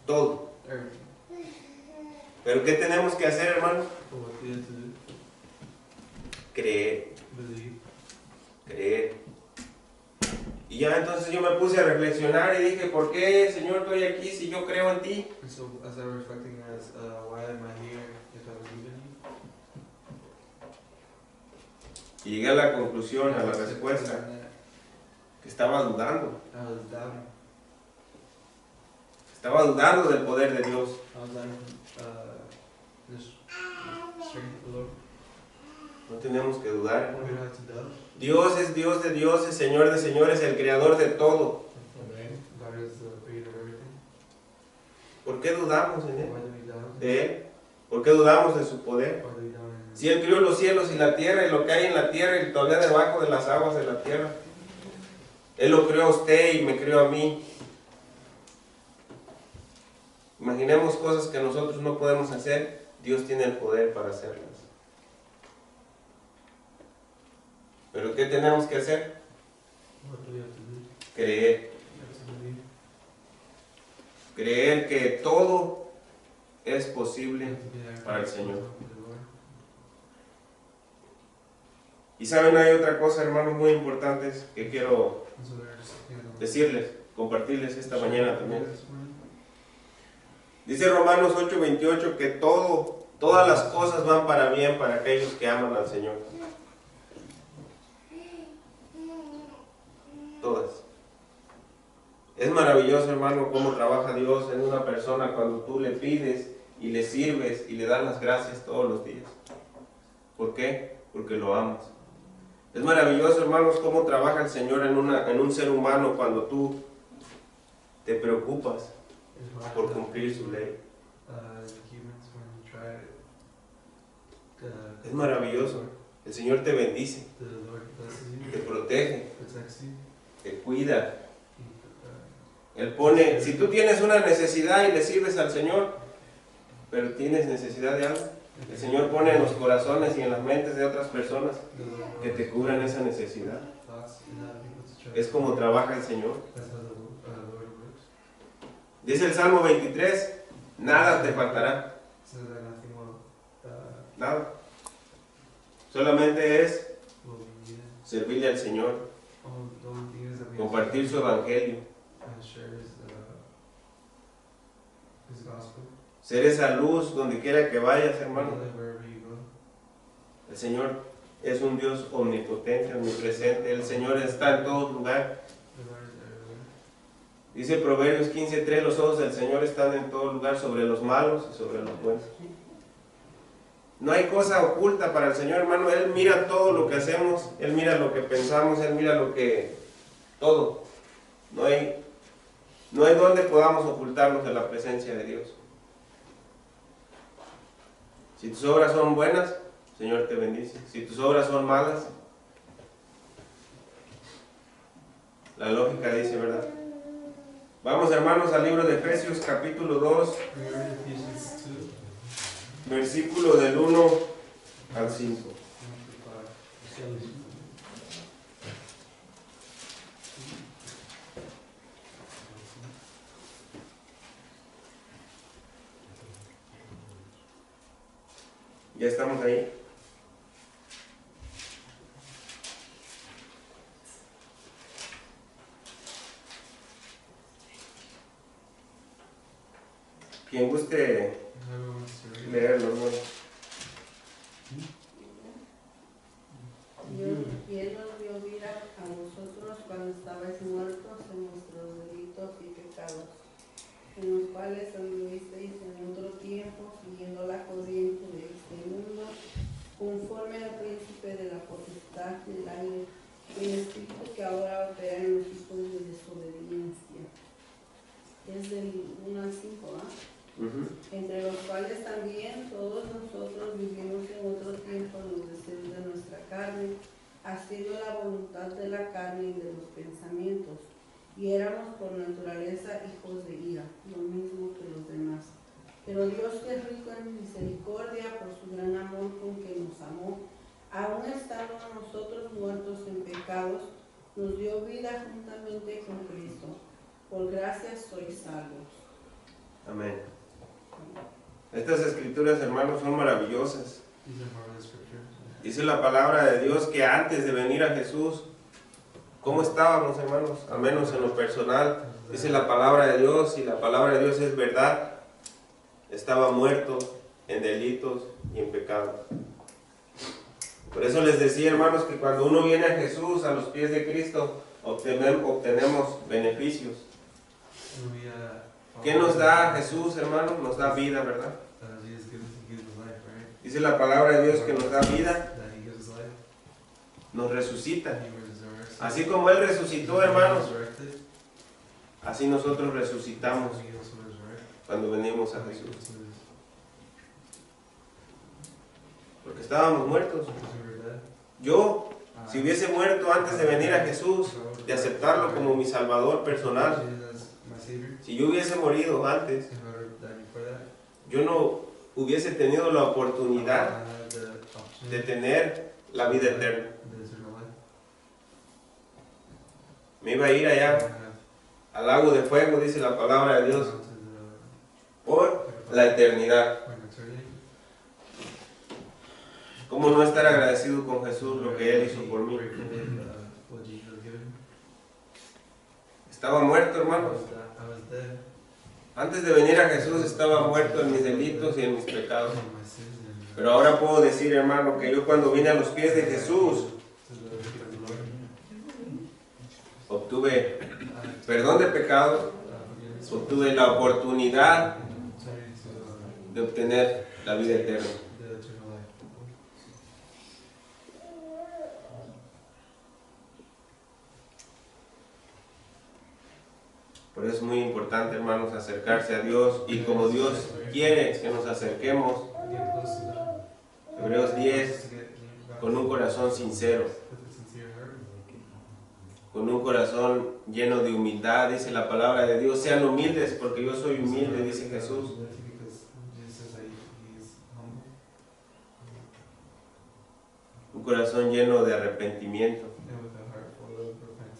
Todo. Everything. Pero ¿qué tenemos que hacer, hermano? But what we have to do, Creer, believe. creer. Y ya entonces yo me puse a reflexionar y dije, ¿por qué, Señor, estoy aquí si yo creo en ti? And so as I was reflecting as why am I here if I believe in you? Y llegué a la conclusión, a la respuesta, que estaba dudando. I was doubting. Estaba dudando del poder de Dios. I was doubting this strength of the Lord. No tenemos que dudar, We hermano. don't have to doubt. Dios es Dios de dioses, Señor de señores, el creador de todo. God is the creator of everything. ¿Por qué dudamos en Él? Why do we doubt? De Él. ¿Por qué dudamos de su poder? Why do we doubt in Si Él crió los cielos y la tierra y lo que hay en la tierra y todavía debajo de las aguas de la tierra. Él lo creó a usted y me creó a mí. Imaginemos cosas que nosotros no podemos hacer. Dios tiene el poder para hacerlas. ¿Pero qué tenemos que hacer? What do we have to do? Creer. We have to believe. Creer que todo es We posible have to be there para el Señor. for the Lord. Y saben, hay otra cosa, hermanos, muy importantes que quiero And so there's something I don't decirles, compartirles esta mañana también. This morning. Dice Romanos 8:28 que todas las cosas van para bien para aquellos que aman al Señor. Todas. Es maravilloso, hermano, cómo trabaja Dios en una persona cuando tú le pides y le sirves y le das las gracias todos los días. ¿Por qué? Porque lo amas. Es maravilloso, hermanos, cómo trabaja el Señor en un ser humano cuando tú te preocupas It's hard por to cumplir su ley. humans when you try Es maravilloso. El Señor te bendice, the Lord blesses te you, protege, protects you. te cuida. He, Él pone, si tú tienes una necesidad y le sirves al Señor, pero tienes necesidad de algo, el Señor pone en los corazones y en las mentes de otras personas the Lord que te cubran esa necesidad. thoughts in other people to try. Es como trabaja el Señor. That's how the Lord works. Dice el Salmo 23, nada te faltará, So that nothing nada. Solamente es will be needed. servirle al Señor, The only thing is that we compartir su evangelio, have to share His gospel. ser esa luz donde quiera que vayas, hermano. Live wherever you go. El Señor es un Dios omnipotente, omnipresente. El Señor está en todo lugar. The Lord is everywhere. Dice Proverbios 15:3, los ojos del Señor están en todo lugar, sobre los malos y sobre los buenos. No hay cosa oculta para el Señor, hermano. Él mira todo lo que hacemos, Él mira lo que pensamos, Él mira todo. No hay donde podamos ocultarnos de la presencia de Dios. Si tus obras son buenas, el Señor te bendice. Si tus obras son malas, la lógica dice, ¿verdad? Vamos, hermanos, al libro de Efesios capítulo 2, We are in Ephesians 2, versículo del 1 al 5. 1-5. Ya estamos ahí. Quien guste Whoever wants to read. leerlo, ¿no? Y Él nos dio vida a nosotros cuando estabais muertos en nuestros delitos y pecados, en los cuales anduvisteis en otro tiempo, siguiendo la corriente de este mundo, conforme al príncipe de la potestad del aire, el espíritu que ahora opera en los hijos de desobediencia. Es del 1 al 5, ¿ah? Entre los cuales también todos nosotros vivimos en otro tiempo en los deseos de nuestra carne, haciendo la voluntad de la carne y de los pensamientos, y éramos por naturaleza hijos de ira, lo mismo que los demás. Pero Dios, que es rico en misericordia por su gran amor con que nos amó, aun estando nosotros muertos en pecados, nos dio vida juntamente con Cristo. Por gracia sois salvos. Amén. Estas escrituras, hermanos, son maravillosas. These are marvelous scriptures. Dice la palabra de Dios que antes de venir a Jesús, ¿cómo estábamos, hermanos? Al menos en lo personal, dice la palabra de Dios, y la palabra de Dios es verdad. Estaba muerto en delitos y en pecados. Por eso les decía, hermanos, que cuando uno viene a Jesús, a los pies de Cristo, obtenemos beneficios. And we, ¿Qué nos da Jesús, hermanos? Nos da vida, ¿verdad? Jesus gives us life, right? Dice la palabra de Dios que nos da vida, That He gives us life. nos resucita. He resurrects us. Así como Él resucitó, hermanos, Resurrected, así nosotros resucitamos He also resurrects. cuando venimos a Jesús. Porque estábamos muertos. Yo, si hubiese muerto antes de venir a Jesús, de aceptarlo como mi Salvador personal, si yo hubiese morido antes, yo no hubiese tenido la oportunidad de tener la vida eterna. Me iba a ir allá al lago de fuego, dice la palabra de Dios, por la eternidad. ¿Cómo no estar agradecido con Jesús lo que Él hizo por mí? Estaba muerto, hermanos. Antes de venir a Jesús estaba muerto en mis delitos y en mis pecados. Pero ahora puedo decir, hermano, que yo cuando vine a los pies de Jesús, obtuve perdón de pecados, obtuve la oportunidad de obtener la vida eterna. Por eso es muy importante, hermanos, acercarse a Dios, y como Dios quiere que nos acerquemos, Hebreos 10, con un corazón sincero, con un corazón lleno de humildad, dice la palabra de Dios, sean humildes porque yo soy humilde, dice Jesús. Un corazón lleno de arrepentimiento,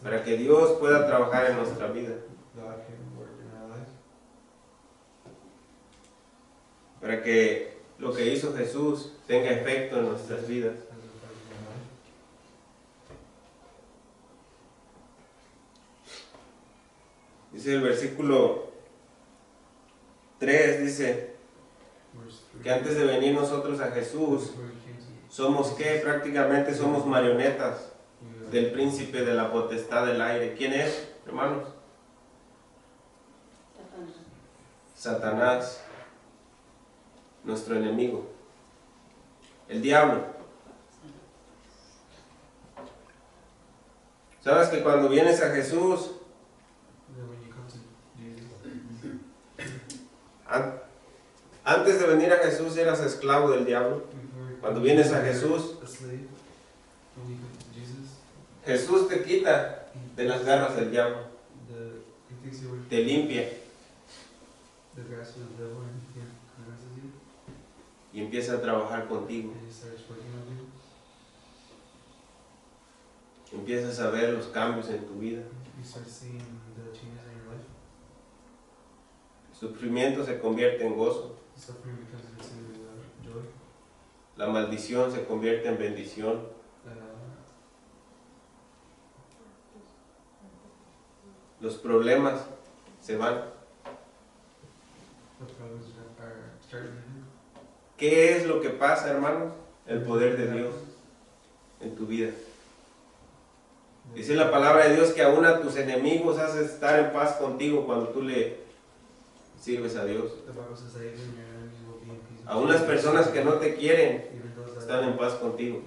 para que Dios pueda trabajar en nuestra vida, para que lo que hizo Jesús tenga efecto en nuestras vidas. Dice el versículo 3, dice que antes de venir nosotros a Jesús, somos ¿qué? Prácticamente somos marionetas del príncipe de la potestad del aire. ¿Quién es, hermanos? Satanás, nuestro enemigo, el diablo. ¿Sabes que cuando vienes a Jesús, antes de venir a Jesús eras esclavo del diablo? Cuando vienes a Jesús, Jesús te quita de las garras del diablo, te limpia y empieza a trabajar contigo. Empiezas a ver los cambios en tu vida. El sufrimiento se convierte en gozo. La maldición se convierte en bendición. Los problemas se van. ¿Qué es lo que pasa, hermanos? El poder de Dios en tu vida. Dice la palabra de Dios que aún a tus enemigos haces estar en paz contigo cuando tú le sirves a Dios. Aún las personas que no te quieren están en paz contigo.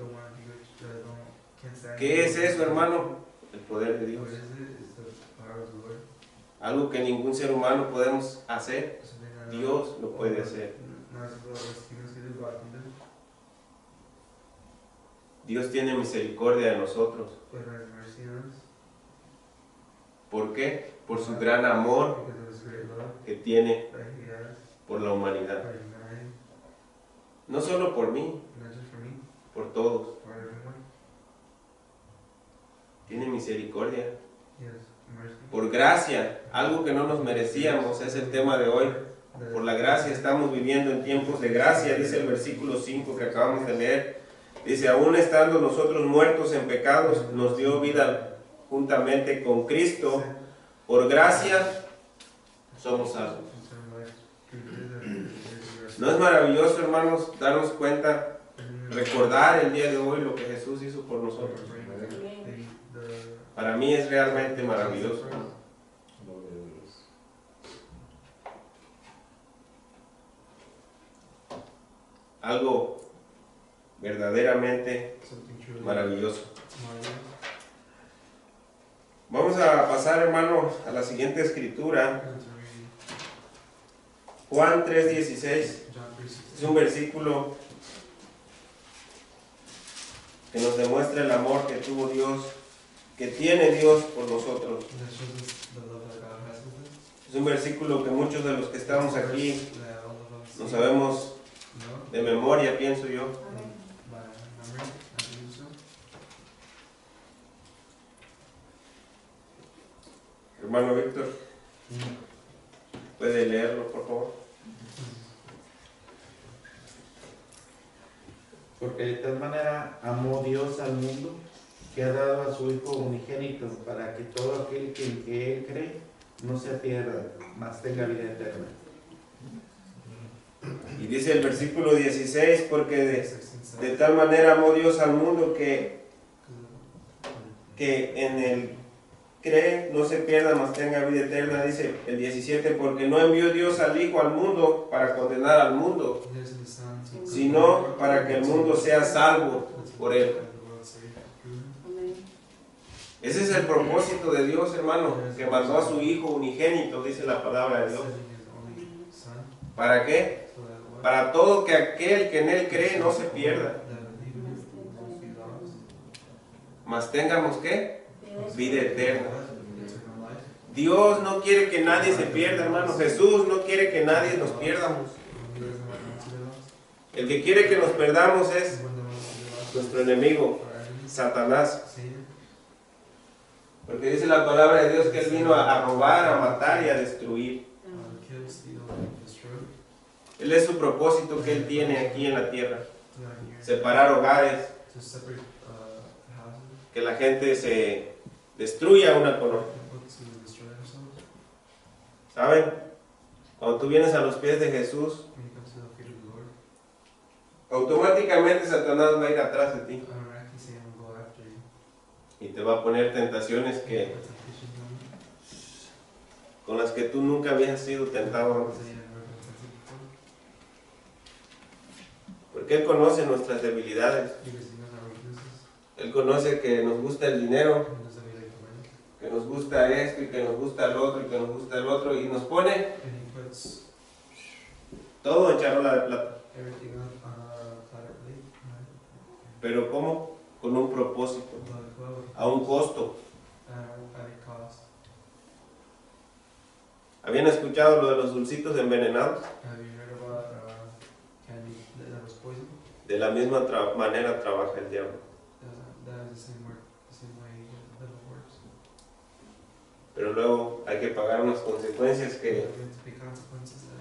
¿Qué es eso, hermano? El poder de Dios. Algo que ningún ser humano podemos hacer, Dios lo puede hacer. Dios tiene misericordia de nosotros. ¿Por qué? Por su gran amor que tiene por la humanidad. No solo por mí, por todos. for everyone. Tiene misericordia. He has mercy. Por gracia, algo que no nos merecíamos, es el tema de hoy. Por la gracia estamos viviendo en tiempos de gracia, dice el versículo 5 que acabamos de leer. Dice, aún estando nosotros muertos en pecados, nos dio vida juntamente con Cristo. Por gracia somos salvos. ¿No es maravilloso, hermanos, darnos cuenta, recordar el día de hoy lo que Jesús hizo por nosotros? Para mí es realmente maravilloso. Algo verdaderamente maravilloso. Vamos a pasar, hermano, a la siguiente escritura. Juan 3:16. Es un versículo que nos demuestra el amor que tuvo Dios, que tiene Dios por nosotros. Es un versículo que muchos de los que estamos aquí no sabemos de memoria, pienso yo. Hermano Víctor, ¿puede leerlo, por favor? Porque de tal manera amó Dios al mundo, que ha dado a su Hijo unigénito, para que todo aquel que en que Él cree no se pierda, mas tenga vida eterna. Y dice el versículo 16, porque de tal manera amó Dios al mundo que en Él cree no se pierda, mas tenga vida eterna. Dice el 17, porque no envió Dios al Hijo al mundo para condenar al mundo, sino para que el mundo sea salvo por Él. Ese es el propósito de Dios, hermano, que mandó a su Hijo unigénito, dice la palabra de Dios. ¿Para qué? Para todo que aquel que en Él cree no se pierda, mas tengamos ¿qué? Vida eterna. Dios no quiere que nadie se pierda, hermano. Jesús no quiere que nadie nos pierdamos. El que quiere que nos perdamos es nuestro enemigo, Satanás. Porque dice la palabra de Dios que Él vino a robar, a matar y a destruir. Él es su propósito que Él tiene aquí en la tierra. Separar hogares, que la gente se destruya una con otra. ¿Saben? Cuando tú vienes a los pies de Jesús, automáticamente Satanás va a ir atrás de ti y te va a poner tentaciones con las que tú nunca habías sido tentado antes. Porque Él conoce nuestras debilidades. Él conoce que nos gusta el dinero, que nos gusta esto y que nos gusta el otro y que nos gusta el otro, y nos pone todo en charola de plata. Pero ¿cómo? Con un propósito, a un costo. ¿Habían escuchado lo de los dulcitos envenenados? De la misma manera trabaja el diablo. Pero luego hay que pagar unas consecuencias que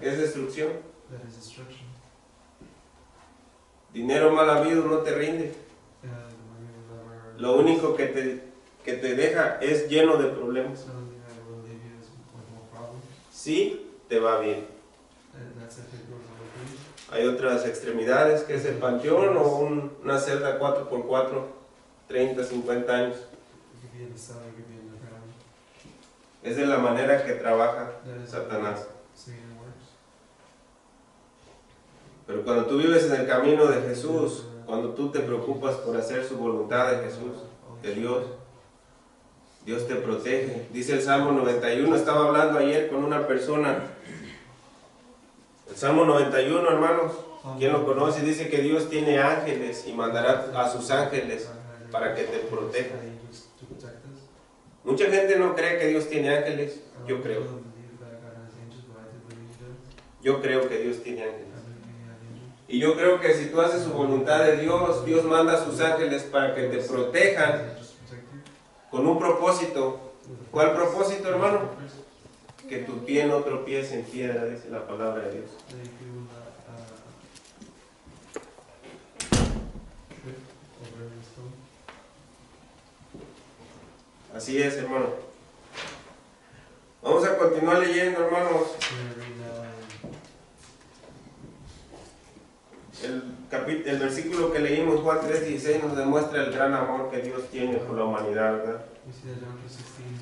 es destrucción. Dinero mal habido no te rinde. Lo único que te deja es lleno de problemas. Sí, te va bien. Hay otras extremidades, que es el panteón o una celda 4x4, 30, 50 años. Es de la manera que trabaja Satanás. Pero cuando tú vives en el camino de Jesús, cuando tú te preocupas por hacer su voluntad de Jesús, de Dios, Dios te protege. Dice el Salmo 91, estaba hablando ayer con una persona. El Salmo 91, hermanos, ¿quién lo conoce? Dice que Dios tiene ángeles y mandará a sus ángeles para que te protejan. Mucha gente no cree que Dios tiene ángeles. Yo creo. Yo creo que Dios tiene ángeles. Y yo creo que si tú haces su voluntad de Dios, Dios manda a sus ángeles para que te protejan con un propósito. ¿Cuál propósito, hermano? Que tu pie no tropiece en piedra, dice la palabra de Dios. Así es, hermano. Vamos a continuar leyendo, hermanos. El versículo que leímos, Juan 3:16, nos demuestra el gran amor que Dios tiene por la humanidad, ¿verdad?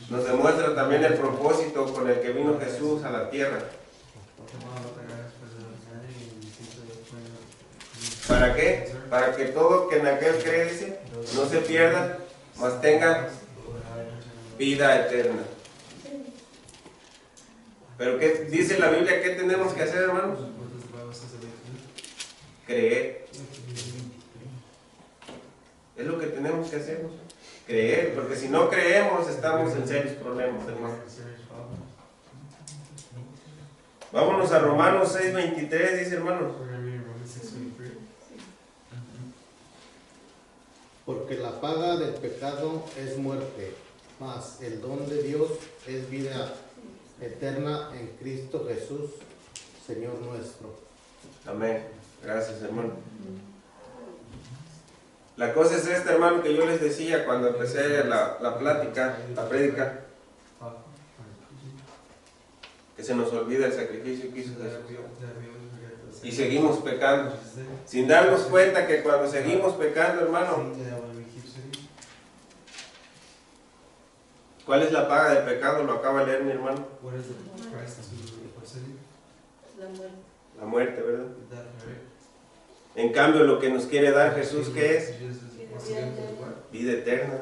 Nos demuestra también el propósito con el que vino Jesús a la tierra. ¿Para qué? Para que todo que en aquel cree, dice, no se pierda, mas tenga vida eterna. Pero ¿qué dice la Biblia? ¿Qué tenemos que hacer, hermanos? Creer. Es lo que tenemos que hacer. Creer, porque si no creemos estamos en serios problemas, hermano. Vámonos a Romanos 6:23, dice, hermanos. Porque la paga del pecado es muerte, mas el don de Dios es vida eterna en Cristo Jesús, Señor nuestro. Amén. Gracias, hermano. La cosa es esta, hermano, que yo les decía cuando empecé la plática, la prédica, que se nos olvida el sacrificio que hizo Jesús. Y seguimos pecando, sin darnos cuenta que cuando seguimos pecando, hermano, ¿cuál es la paga del pecado? Lo acaba de leer mi hermano. La muerte, ¿verdad? En cambio, lo que nos quiere dar Jesús, ¿qué es? Vida eterna.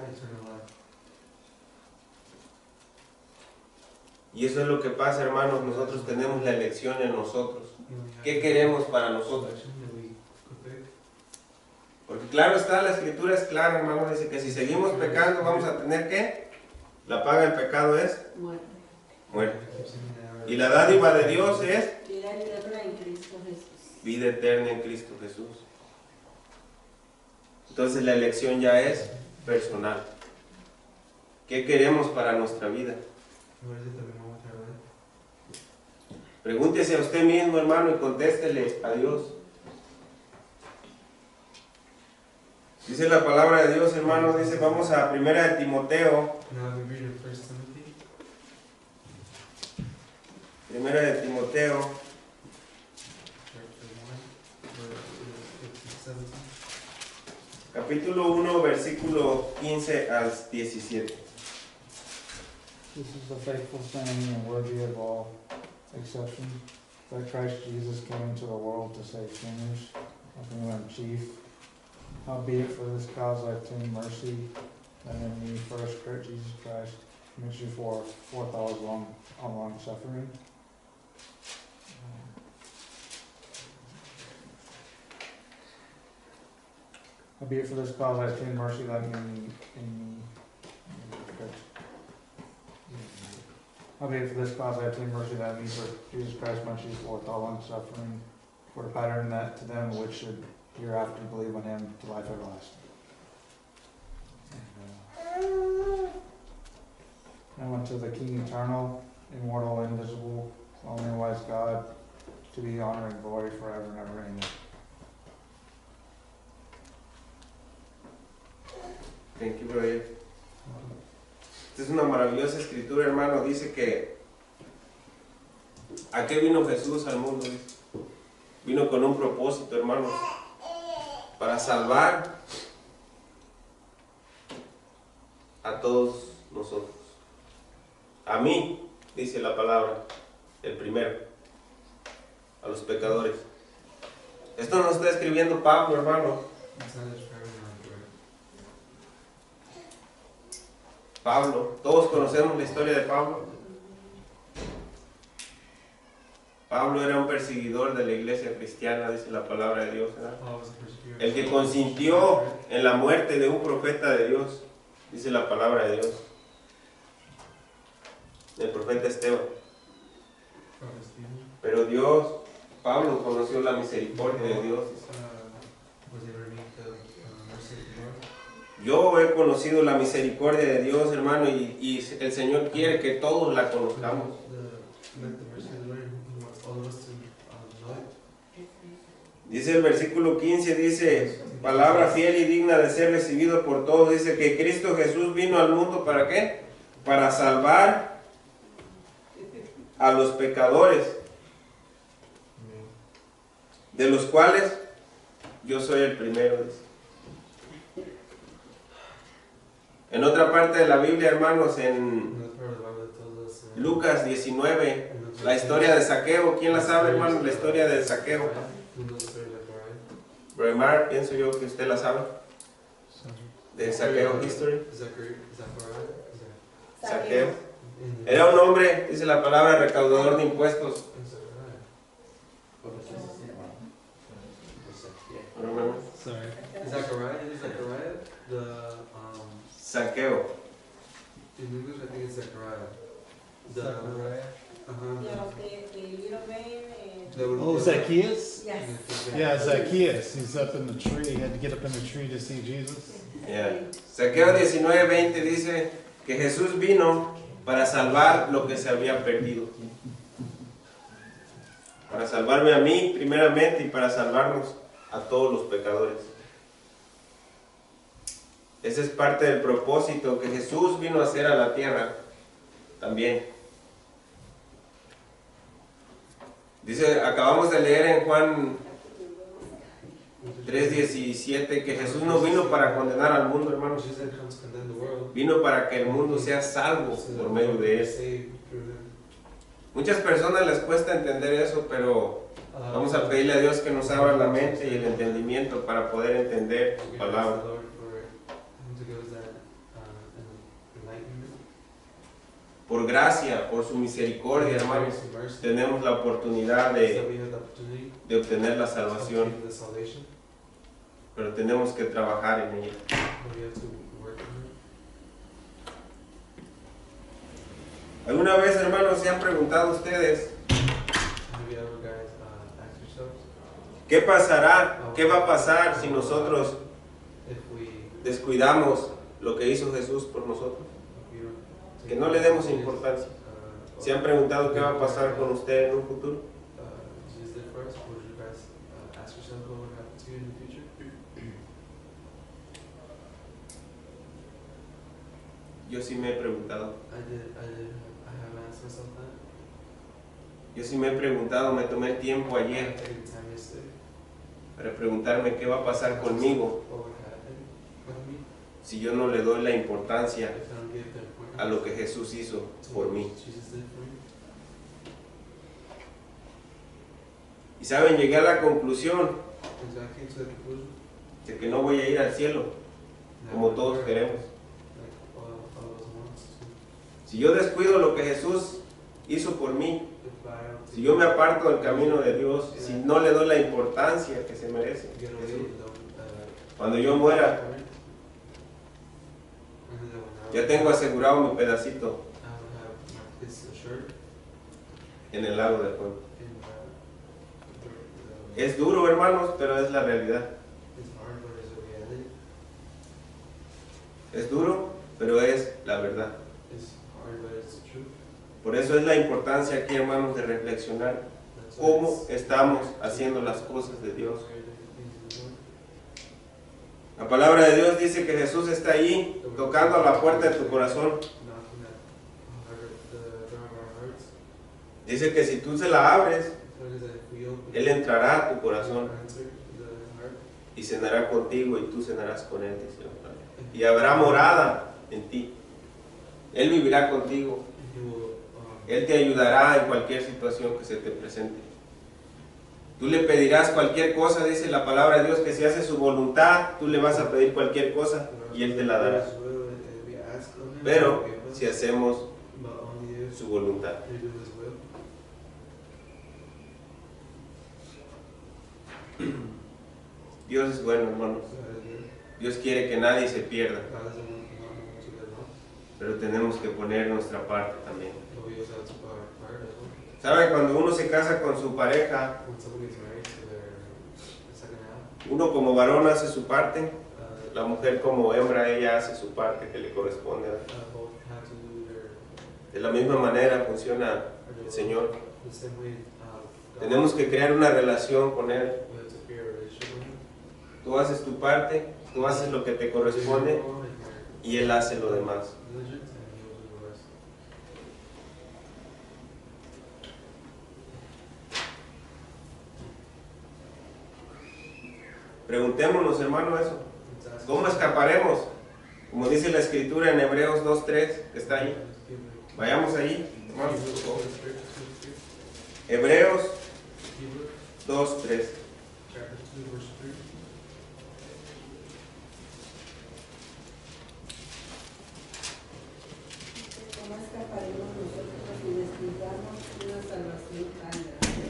Y eso es lo que pasa, hermanos. Nosotros tenemos la elección en nosotros. ¿Qué queremos para nosotros? Porque claro está, la escritura es clara, hermano. Dice que si seguimos pecando, vamos a tener ¿qué? La paga del pecado es muerte. Y la dádiva de Dios es vida eterna en Cristo Jesús. Vida eterna en Cristo Jesús. Entonces la elección ya es personal. ¿Qué queremos para nuestra vida? Pregúntese a usted mismo, hermano, y contéstele a Dios. Dice la palabra de Dios, hermano, dice, vamos a 1 de Timoteo. 1 de Timoteo. Capítulo 1, versículo 15 al 17. This is the faithful saying and worthy of all exception, that Christ Jesus came into the world to save sinners, of whom I am chief. Howbeit for this cause I obtain mercy, that in me first Jesus Christ commits you forth all long suffering. Howbeit for this cause I obtain mercy, that Howbeit for this cause I obtain mercy, that in me first Jesus Christ might you forth all long suffering, for the pattern that to them which should hereafter believe on him to life everlasting. And unto the King eternal, immortal, invisible, only wise God, to be honor and glory forever and ever. Amen. Thank you, brother. Esta es una maravillosa escritura, hermano. Dice que ¿a qué vino Jesús al mundo? Vino con un propósito, hermano, para salvar a todos nosotros. A mí, dice la palabra, el primero, a los pecadores. Esto no está escribiendo Pablo, hermano. Pablo, todos conocemos la historia de Pablo. Pablo era un perseguidor de la iglesia cristiana, dice la palabra de Dios, ¿verdad? El que consintió en la muerte de un profeta de Dios, dice la palabra de Dios, el profeta Esteban. Pero Dios, Pablo conoció la misericordia de Dios. Was able to meet the mercy of the Lord. Yo he conocido la misericordia de Dios, hermano, y el Señor quiere que todos la conozcamos. Met the mercy of the Lord. He wants all of us to know it. Dice el versículo 15, dice, palabra fiel y digna de ser recibido por todos. Dice que Cristo Jesús vino al mundo, ¿para qué? Para salvar a los pecadores, de los cuales yo soy el primero. Dice. En otra parte de la Biblia, hermanos, en Another part of the Bible that tells us, Lucas 19, la historia de Zaqueo. ¿Quién la sabe, hermano? La historia de Zaqueo. Who knows the story of Zechariah? Brother Mark, pienso yo que usted la sabe. De Zaqueo History. Zechariah? Zaqueo. In Era un hombre, dice la palabra, recaudador de impuestos. Zechariah. Sorry. Zechariah? The, Zaqueo. in English I think it's Zechariah. The, You know, the little man, That would- Oh, Zacchaeus? yes. Yeah, Zacchaeus. He's up in the tree. He had to get up in the tree to see Jesus. Yeah. Zaqueo 19:20 dice que Jesús vino para salvar lo que se había perdido. Para salvarme a mí primeramente y para salvarnos a todos los pecadores. Ese es parte del propósito que Jesús vino a hacer a la tierra también. Dice, acabamos de leer en Juan 3:17 que Jesús no vino para condenar al mundo, hermanos. Jesus didn't come to condemn the world. Vino para que el mundo sea salvo por medio de él. Saved through him. Muchas personas les cuesta entender eso, pero vamos a pedirle a Dios que nos abra la mente y el entendimiento para poder entender su palabra. Por gracia, por su misericordia, hermanos, tenemos la oportunidad de obtener la salvación, pero tenemos que trabajar en ella. ¿Alguna vez, hermanos, se han preguntado ustedes qué pasará, qué va a pasar si nosotros descuidamos lo que hizo Jesús por nosotros? Que no le demos importancia. ¿Se han preguntado qué va a pasar con usted en un futuro? Yo sí me he preguntado. Yo sí me he preguntado, me tomé el tiempo ayer para preguntarme qué va a pasar conmigo si yo no le doy la importancia a lo que Jesús hizo por mí. Y saben, llegué a la conclusión de que no voy a ir al cielo como todos queremos. Si yo descuido lo que Jesús hizo por mí, si yo me aparto del camino de Dios, si no le doy la importancia que se merece Jesús, cuando yo muera, ya tengo asegurado mi pedacito en el lago de fuego. Es duro, hermanos, pero es la realidad. Es duro, pero es la verdad. Por eso es la importancia aquí, hermanos, de reflexionar cómo estamos haciendo las cosas de Dios. La palabra de Dios dice que Jesús está ahí tocando a la puerta de tu corazón. Dice que si tú se la abres, Él entrará a tu corazón y cenará contigo y tú cenarás con Él, dice la palabra. Y habrá morada en ti. Él vivirá contigo. Él te ayudará en cualquier situación que se te presente. Tú le pedirás cualquier cosa, dice la palabra de Dios, que si hace su voluntad, tú le vas a pedir cualquier cosa y Él te la dará. Pero si hacemos su voluntad. Dios es bueno, hermanos. Dios quiere que nadie se pierda, pero tenemos que poner nuestra parte también. ¿Saben? Cuando uno se casa con su pareja, when someone gets married to their second half, uno como varón hace su parte, uh, la mujer como hembra, ella hace su parte que le corresponde. both have to do their De la misma manera funciona el Señor. the same way. God, Tenemos que crear una relación con Él. we have to create a relationship with Him. Tú haces tu parte, tú haces lo que te corresponde y Él hace lo demás. Diligent, and He will do the rest. Preguntémonos, hermano, eso. Let's ask ¿Cómo escaparemos? Como dice la Escritura en Hebreos 2:3, que está ahí. Vayamos allí, hermanos, por favor. Hebreos 2:3. Chapter 2, verse 3. ¿Cómo escaparemos nosotros si descuidamos una salvación tan grande,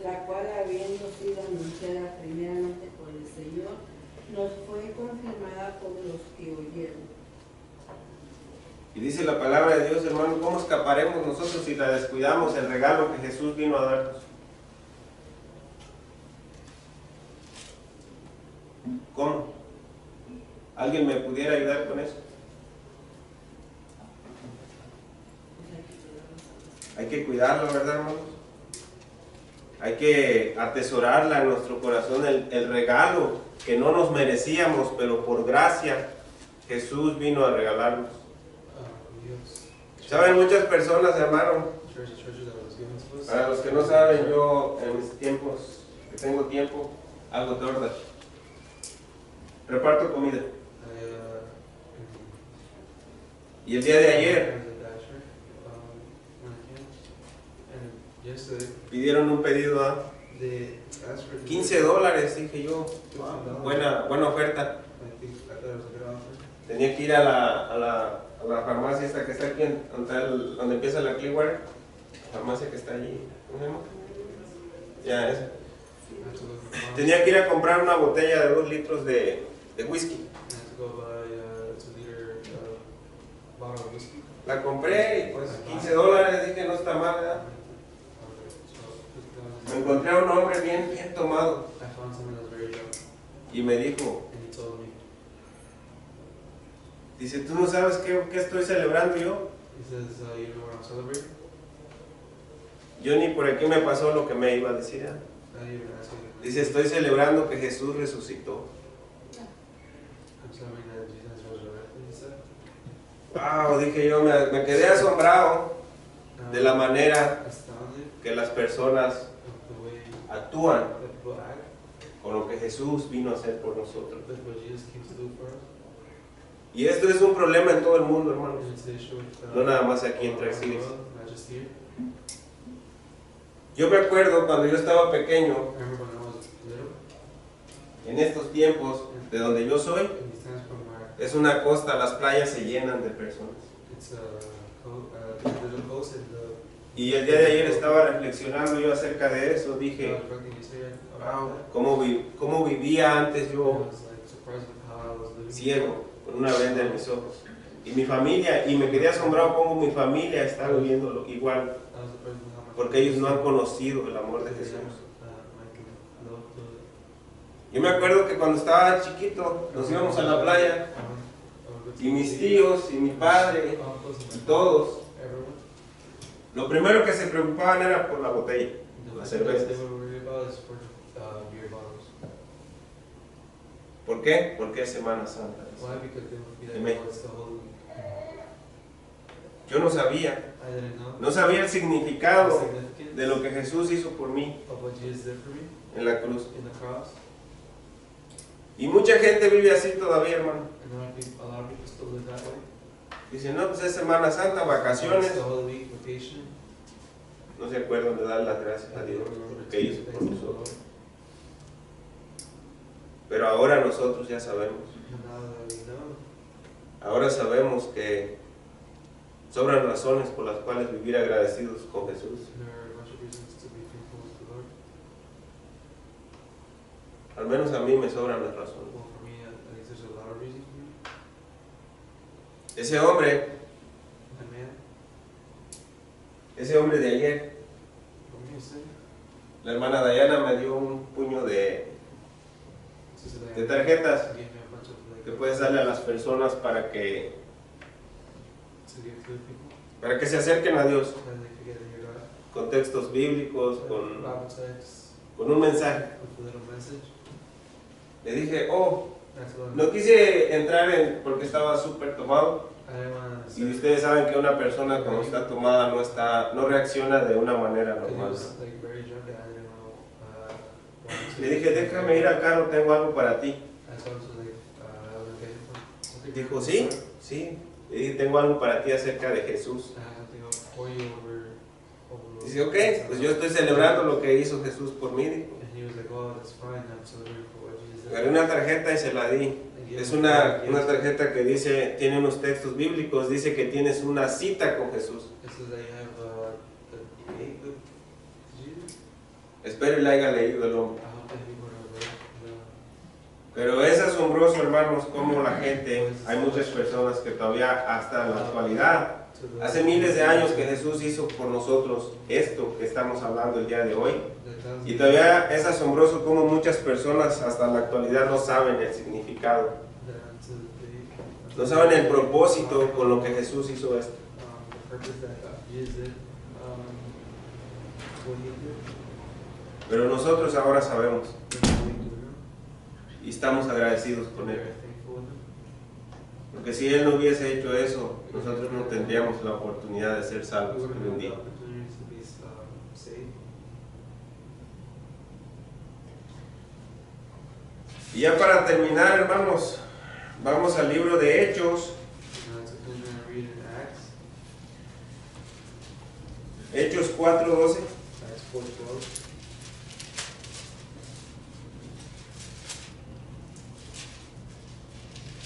la cual, habiendo sido anunciada primeramente por el Señor, nos fue confirmada por los que oyeron? Y dice la palabra de Dios, hermano, ¿cómo escaparemos nosotros si la descuidamos, el regalo que Jesús vino a darnos? ¿Cómo? ¿Alguien me pudiera ayudar con eso? Hay que cuidarlo, ¿verdad, hermanos? Hay que atesorarla en nuestro corazón, el regalo que no nos merecíamos, pero por gracia Jesús vino a regalarnos. ¿Saben? Muchas personas, hermano, para los que no saben, yo en mis tiempos, que tengo tiempo, hago tortas. Reparto comida. Y el día de ayer pidieron un pedido a $15, dije yo. Buena oferta. Tenía que ir a la farmacia esta que está aquí, donde empieza la Clearwater, la farmacia que está allí. ¿Cómo se llama? Ya, esa. Tenía que ir a comprar una botella de 2 litros de whisky. La compré y pues $15, dije no está mal, ¿verdad? Me encontré a un hombre bien tomado y me dijo, dice, ¿tú no sabes qué estoy celebrando yo? Yo ni por aquí me pasó lo que me iba a decir. ¿Eh? Dice, estoy celebrando que Jesús resucitó. Wow, dije yo, me quedé asombrado de la manera que las personas actúan con lo que Jesús vino a hacer por nosotros. Y esto es un problema en todo el mundo, hermanos. No nada más aquí en Trax Cities. Yo me acuerdo cuando yo estaba pequeño, en estos tiempos de donde yo soy, es una costa, las playas se llenan de personas. Y el día de ayer estaba reflexionando yo acerca de eso, dije, wow, ¿cómo vivía antes yo ciego, con una venda en mis ojos? Y mi familia, y me quedé asombrado cómo mi familia está viviendo igual, porque ellos no han conocido el amor de Jesús. Yo me acuerdo que cuando estaba chiquito nos íbamos a la playa y mis tíos y mi padre y todos, lo primero que se preocupaban era por la botella, las cervezas. ¿Por qué? Porque es Semana Santa. Yo no sabía el significado de lo que Jesús hizo por mí en la cruz. Y mucha gente vive así todavía, hermano. Dice, no, pues es Semana Santa, vacaciones. No se acuerdan de dar las gracias a Dios por lo que hizo por nosotros. Pero ahora nosotros ya sabemos. Ahora sabemos que sobran razones por las cuales vivir agradecidos con Jesús. Al menos a mí me sobran las razones. Ese hombre de ayer, la hermana Dayana me dio un puño de tarjetas Gave me a bunch of que puedes darle a las personas para que to give to the people se acerquen a Dios, so that they could get to hear God. con textos bíblicos, Bible text con un mensaje. with a little message. Le dije, oh, That's what no quise entrar en porque estaba súper tomado. I didn't want to Y ustedes saben que una persona cuando está tomada no reacciona de una manera It normal. was like very drunk and I didn't know what to Le dije, déjame ir al carro, tengo algo para ti. I told him to like, I was getting from. Dijo, sí, sí. Le dije, tengo algo para ti acerca de Jesús. I have to pour you over. Dice, ok, pues yo estoy celebrando lo que hizo Jesús por mí. Dijo. And he was like, oh, that's fine. I'm celebrating for what Jesus did. Agarré una tarjeta y se la di. And Es he una was like, tarjeta que dice, tiene unos textos bíblicos, dice que tienes una cita con Jesús. This is that you have the gate with Jesus. Espero y la haya leído el hombre. I hope that he would have read Pero es asombroso, hermanos, cómo la gente, hay muchas personas que todavía hasta en la actualidad, hace miles de años que Jesús hizo por nosotros esto que estamos hablando el día de hoy. Y todavía es asombroso cómo muchas personas hasta la actualidad no saben el significado, no saben el propósito con lo que Jesús hizo esto. Pero nosotros ahora sabemos y estamos agradecidos con Él. Porque si Él no hubiese hecho eso, nosotros no tendríamos la oportunidad de ser salvos hoy en día. Y ya para terminar, hermanos, vamos al libro de Hechos. Hechos 4:12.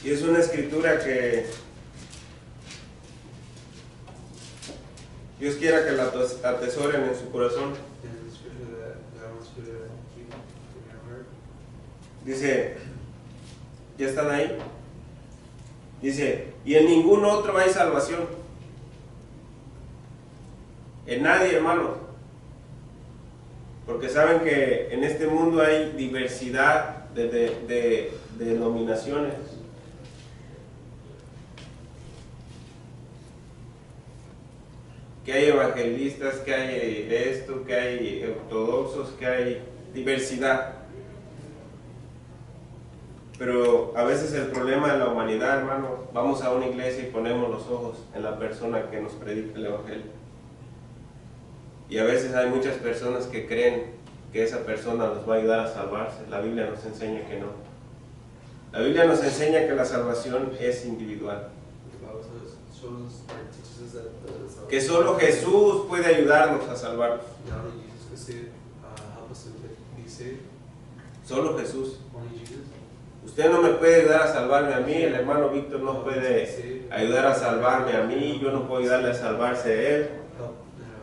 Y es una escritura que Dios quiera que la atesoren en su corazón. Dice, ¿ya están ahí? Dice, y en ningún otro hay salvación. En nadie, hermanos. Porque saben que en este mundo hay diversidad de denominaciones. Que hay evangelistas, que hay esto, que hay ortodoxos, que hay diversidad. Pero a veces el problema de la humanidad, hermano, vamos a una iglesia y ponemos los ojos en la persona que nos predica el evangelio. Y a veces hay muchas personas que creen que esa persona los va a ayudar a salvarse. La Biblia nos enseña que no. La Biblia nos enseña que la salvación es individual. Que solo Jesús puede ayudarnos a salvarnos. Solo Jesús. Usted no me puede ayudar a salvarme a mí, el hermano Víctor no puede ayudar a salvarme a mí, yo no puedo ayudarle a salvarse a él.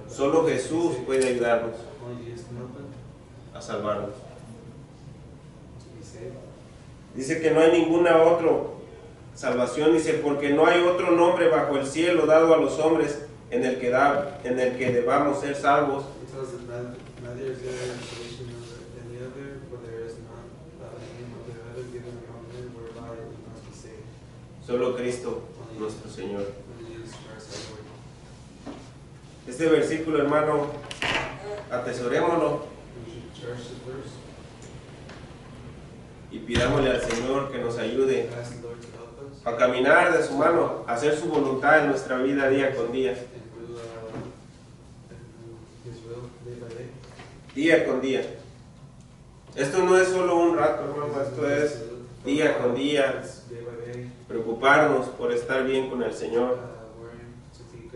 Solo Jesús puede ayudarnos a salvarnos. Dice que no hay ninguna otra salvación, dice, porque no hay otro nombre bajo el cielo dado a los hombres en el que debamos ser salvos. Solo Cristo, nuestro Señor. Este versículo, hermano, atesorémoslo y pidámosle al Señor que nos ayude a caminar de su mano, a hacer su voluntad en nuestra vida día con día. Día con día. Esto no es solo un rato, hermano, esto es día con día. Preocuparnos por estar bien con el Señor,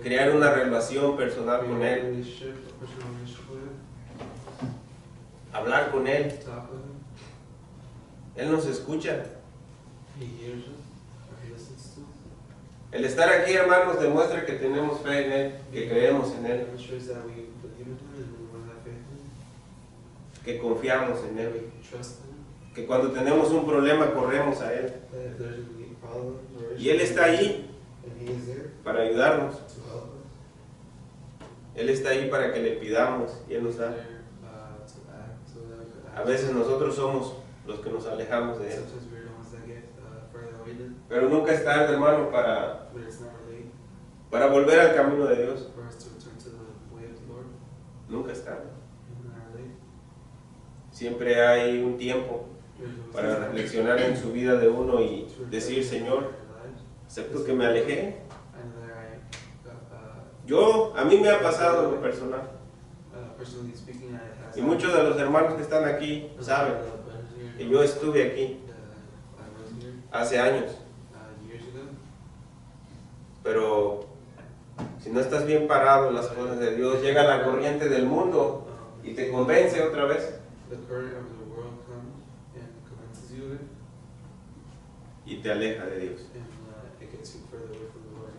crear una relación personal con Él, hablar con Él. Él nos escucha. El estar aquí, hermanos, demuestra que tenemos fe en Él, que creemos en Él, que confiamos en Él, que cuando tenemos un problema corremos a Él. Y Él está ahí para ayudarnos. Él está ahí para que le pidamos y Él nos da. so that we could A veces nosotros somos los que nos alejamos de Él. sometimes we're the ones that get further away than, Pero nunca es tarde, hermano, but it's never late para volver al camino de Dios. for us to return to the way of the Lord. Nunca es tarde. It's never late. Siempre hay un tiempo There's always para time reflexionar en su vida de uno y to reflect decir, on Señor, our lives. acepto que me alejé. And that I A mí me ha pasado en lo personal. personally speaking, I has Y muchos de los hermanos que están aquí saben que yo estuve aquí I was here hace años. years ago. Pero si no estás bien parado en las cosas de Dios, llega la corriente del mundo y te convence otra vez. The current of the world comes and convinces you of it, Y te aleja de Dios. and it gets you further away from the Lord.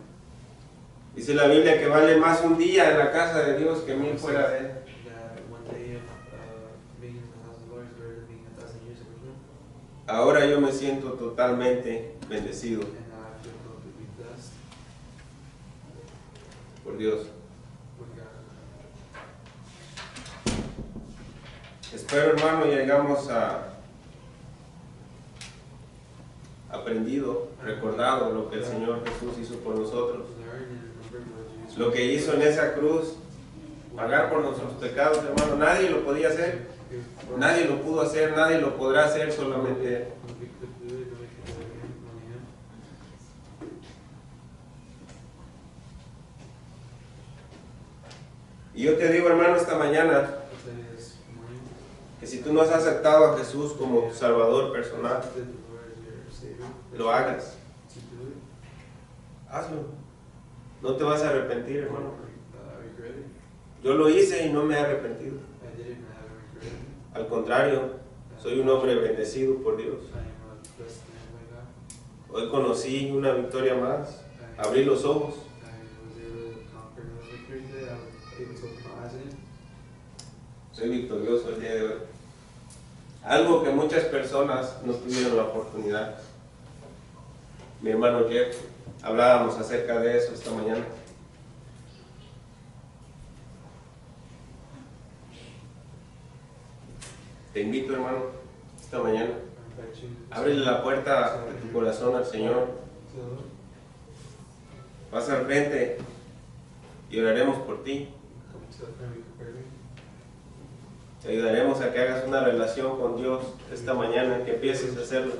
Dice la Biblia que vale más un día en la casa de Dios que 1000 fuera de Él. That one day of being in the house of the Lord is better than being 1,000 years away from Him. Ahora yo me siento totalmente bendecido And now I feel completely blessed por Dios. with God. Espero, hermano, y hayamos aprendido, recordado lo que el Señor Jesús hizo por nosotros. Learn and remember what Jesus Lo que hizo en esa cruz, pagar por nuestros pecados, hermano. Nadie lo podía hacer, nadie lo pudo hacer, nadie lo podrá hacer, solamente Él. We could do it, we could do it again, only Him. Y yo te digo, hermano, esta mañana, I'll tell you this morning. que si tú no has aceptado a Jesús como tu Salvador personal, Accept the Lord as your Savior. lo hagas, To do it. hazlo. No te vas a arrepentir, hermano. Regret it. Yo lo hice y no me he arrepentido. I did it and I haven't regretted it. Al contrario, soy un hombre bendecido por Dios. I am a blessed man by God. Hoy conocí una victoria más, abrí los ojos. I was able to conquer another victory today. I was able to open my eyes again. Soy victorioso el día de hoy. Algo que muchas personas no tuvieron la oportunidad. Mi hermano Jeff, hablábamos acerca de eso esta mañana. Te invito, hermano, esta mañana, I invite you to ábrele la puerta de tu corazón al Señor. the Lord. Pasa al frente y oraremos por ti. Come to the front, we can pray with you. Te ayudaremos a que hagas una relación con Dios esta mañana, que empieces a hacerlo.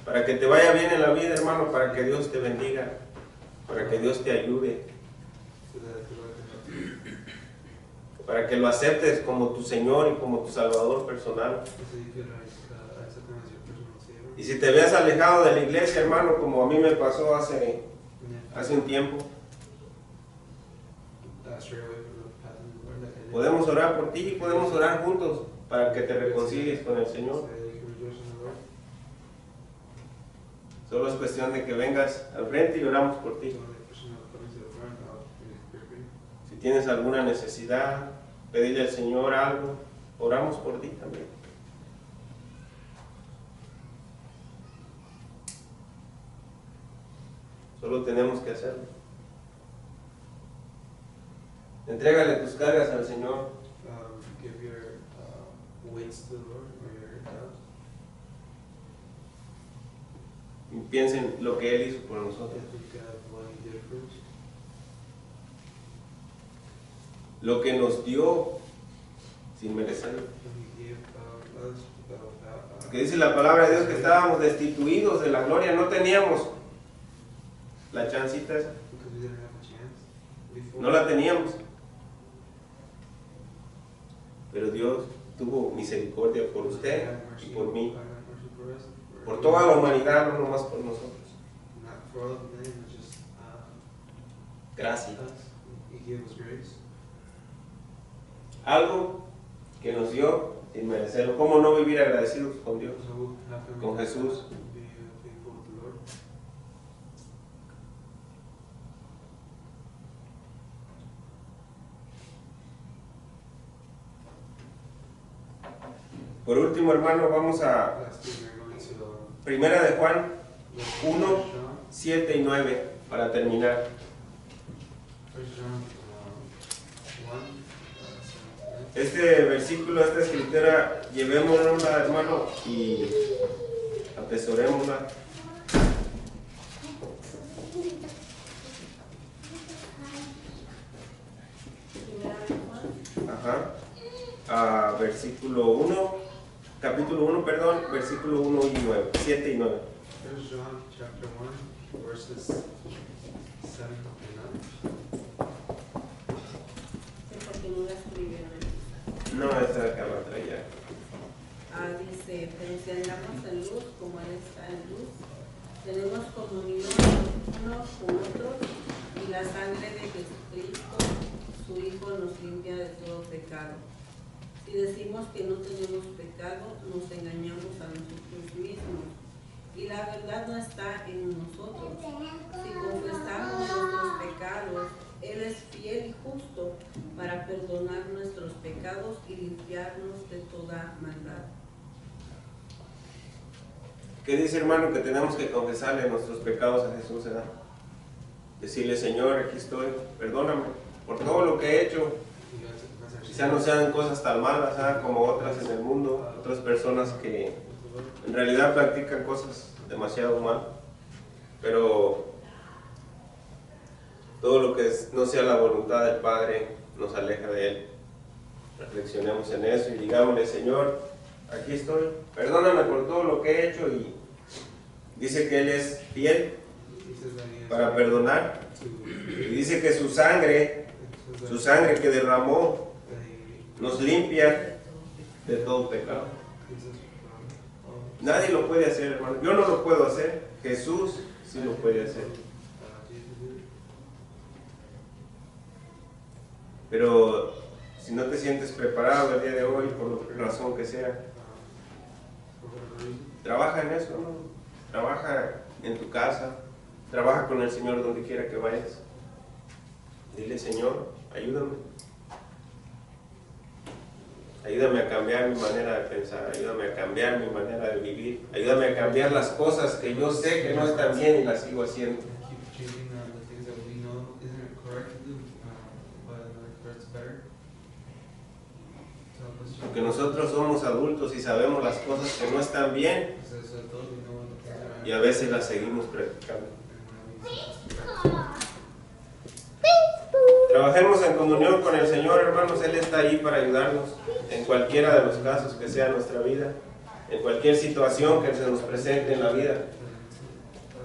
Para que te vaya bien en la vida, hermano, para que Dios te bendiga, para que Dios te ayude, So that the Lord can help you. para que lo aceptes como tu Señor y como tu Salvador personal. So you can accept Him as your personal Savior. Y si te veas alejado de la iglesia, hermano, como a mí me pasó hace And un tiempo, stray away from the path of the Lord like I did. podemos orar por ti y podemos orar juntos para que te reconcilies con el Señor. So that you can rejoice in the Lord. Solo es cuestión de que vengas al frente y oramos por ti. So the person that comes to the front, I'll pray for you. Si tienes alguna necesidad, pedirle al Señor algo, oramos por ti también. Solo tenemos que hacerlo. Entrégale tus cargas al Señor. Give your weights to the Lord or your doubts. Y piensen lo que Él hizo por nosotros. Think of what He did for us. Lo que nos dio sin merecerlo. What He gave us without Porque dice la palabra de Dios que estábamos destituidos de la gloria, no teníamos la chancita esa, because we didn't have a chance before. no la teníamos. Pero Dios tuvo misericordia por usted y por mí, por toda la humanidad, no nomás por nosotros. Not for all of them, just Gracias. us. He gave us grace. Algo que nos dio sin merecerlo. ¿Cómo no vivir agradecidos con Dios? So we'll have to Con Jesús. be faithful with the Lord. Por último, hermano, vamos a Lastly, we're going to Primera de Juan Uno, 1, 7 y 9 para terminar. 1 John 1, 7. Este versículo, esta escritura, llevémosla, hermano, y atesorémosla. Ajá. Versículo 1, capítulo 1, perdón, versículo 1 y 9, 7 y 9. 1 John chapter 1, verses 7 and 9. Esa que no la escribieron. No, esta de acá la traía. Dice, pero si andamos en luz como Él está en luz, tenemos comunión unos con otros y la sangre de Jesucristo, su Hijo, nos limpia de todo pecado. Si decimos que no tenemos pecado, nos engañamos a nosotros mismos y la verdad no está en nosotros. Si confesamos nuestros pecados, Él es fiel y justo para perdonar nuestros pecados y limpiarnos de toda maldad. ¿Qué dice, hermano? Que tenemos que confesarle nuestros pecados a Jesús, ¿verdad? Decirle, Señor, aquí estoy, perdóname por todo lo que he hecho. Quizá no sean cosas tan malas, ¿verdad? Como otras en el mundo, otras personas que en realidad practican cosas demasiado mal, pero todo lo que no sea la voluntad del Padre nos aleja de Él. Reflexionemos en eso y digámosle, Señor, aquí estoy, perdóname por todo lo que he hecho, y dice que Él es fiel para perdonar, y dice que su sangre que derramó nos limpia de todo pecado. Nadie lo puede hacer, hermano. Yo no lo puedo hacer, Jesús sí lo puede hacer. Pero si no te sientes preparado el día de hoy, por la razón que sea, trabaja en eso, ¿no? Trabaja en tu casa, trabaja con el Señor donde quiera que vayas. Dile, Señor, ayúdame. Ayúdame a cambiar mi manera de pensar, ayúdame a cambiar mi manera de vivir, ayúdame a cambiar las cosas que yo sé que no están bien y las sigo haciendo. Porque nosotros somos adultos y sabemos las cosas que no están bien y a veces las seguimos practicando. Trabajemos en comunión con el Señor, hermanos. Él está ahí para ayudarnos en cualquiera de los casos que sea nuestra vida, en cualquier situación que se nos presente en la vida.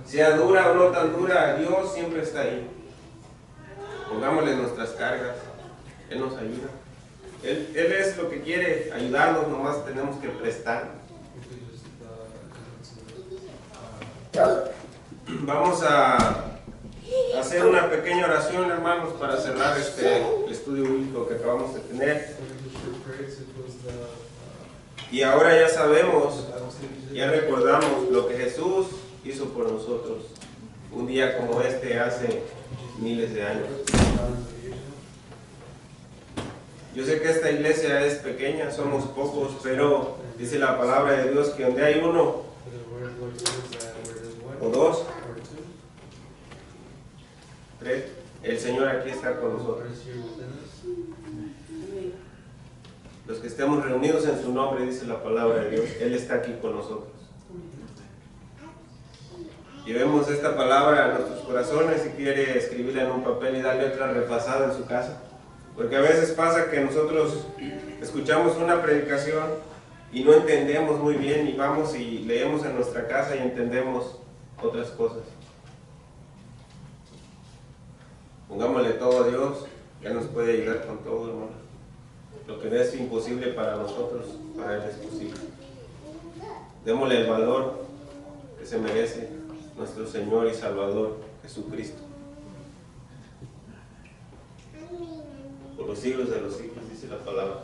Sea dura o no tan dura, Dios siempre está ahí. Pongámosle nuestras cargas, Él nos ayuda. Él es lo que quiere ayudarnos, nomás tenemos que prestar. Vamos a hacer una pequeña oración, hermanos, para cerrar este estudio bíblico que acabamos de tener. Y ahora ya sabemos, ya recordamos lo que Jesús hizo por nosotros un día como este hace miles de años. Yo sé que esta iglesia es pequeña, somos pocos, pero dice la palabra de Dios que donde hay uno o dos, tres, el Señor aquí está con nosotros. Los que estemos reunidos en su nombre, dice la palabra de Dios, Él está aquí con nosotros. Llevemos esta palabra a nuestros corazones. Si quiere escribirla en un papel y darle otra repasada en su casa. Porque a veces pasa que nosotros escuchamos una predicación y no entendemos muy bien, y vamos y leemos en nuestra casa y entendemos otras cosas. Pongámosle todo a Dios, Él nos puede ayudar con todo, hermano. Lo que es imposible para nosotros, para Él es posible. Démosle el valor que se merece nuestro Señor y Salvador Jesucristo. Por los siglos de los siglos, dice la palabra.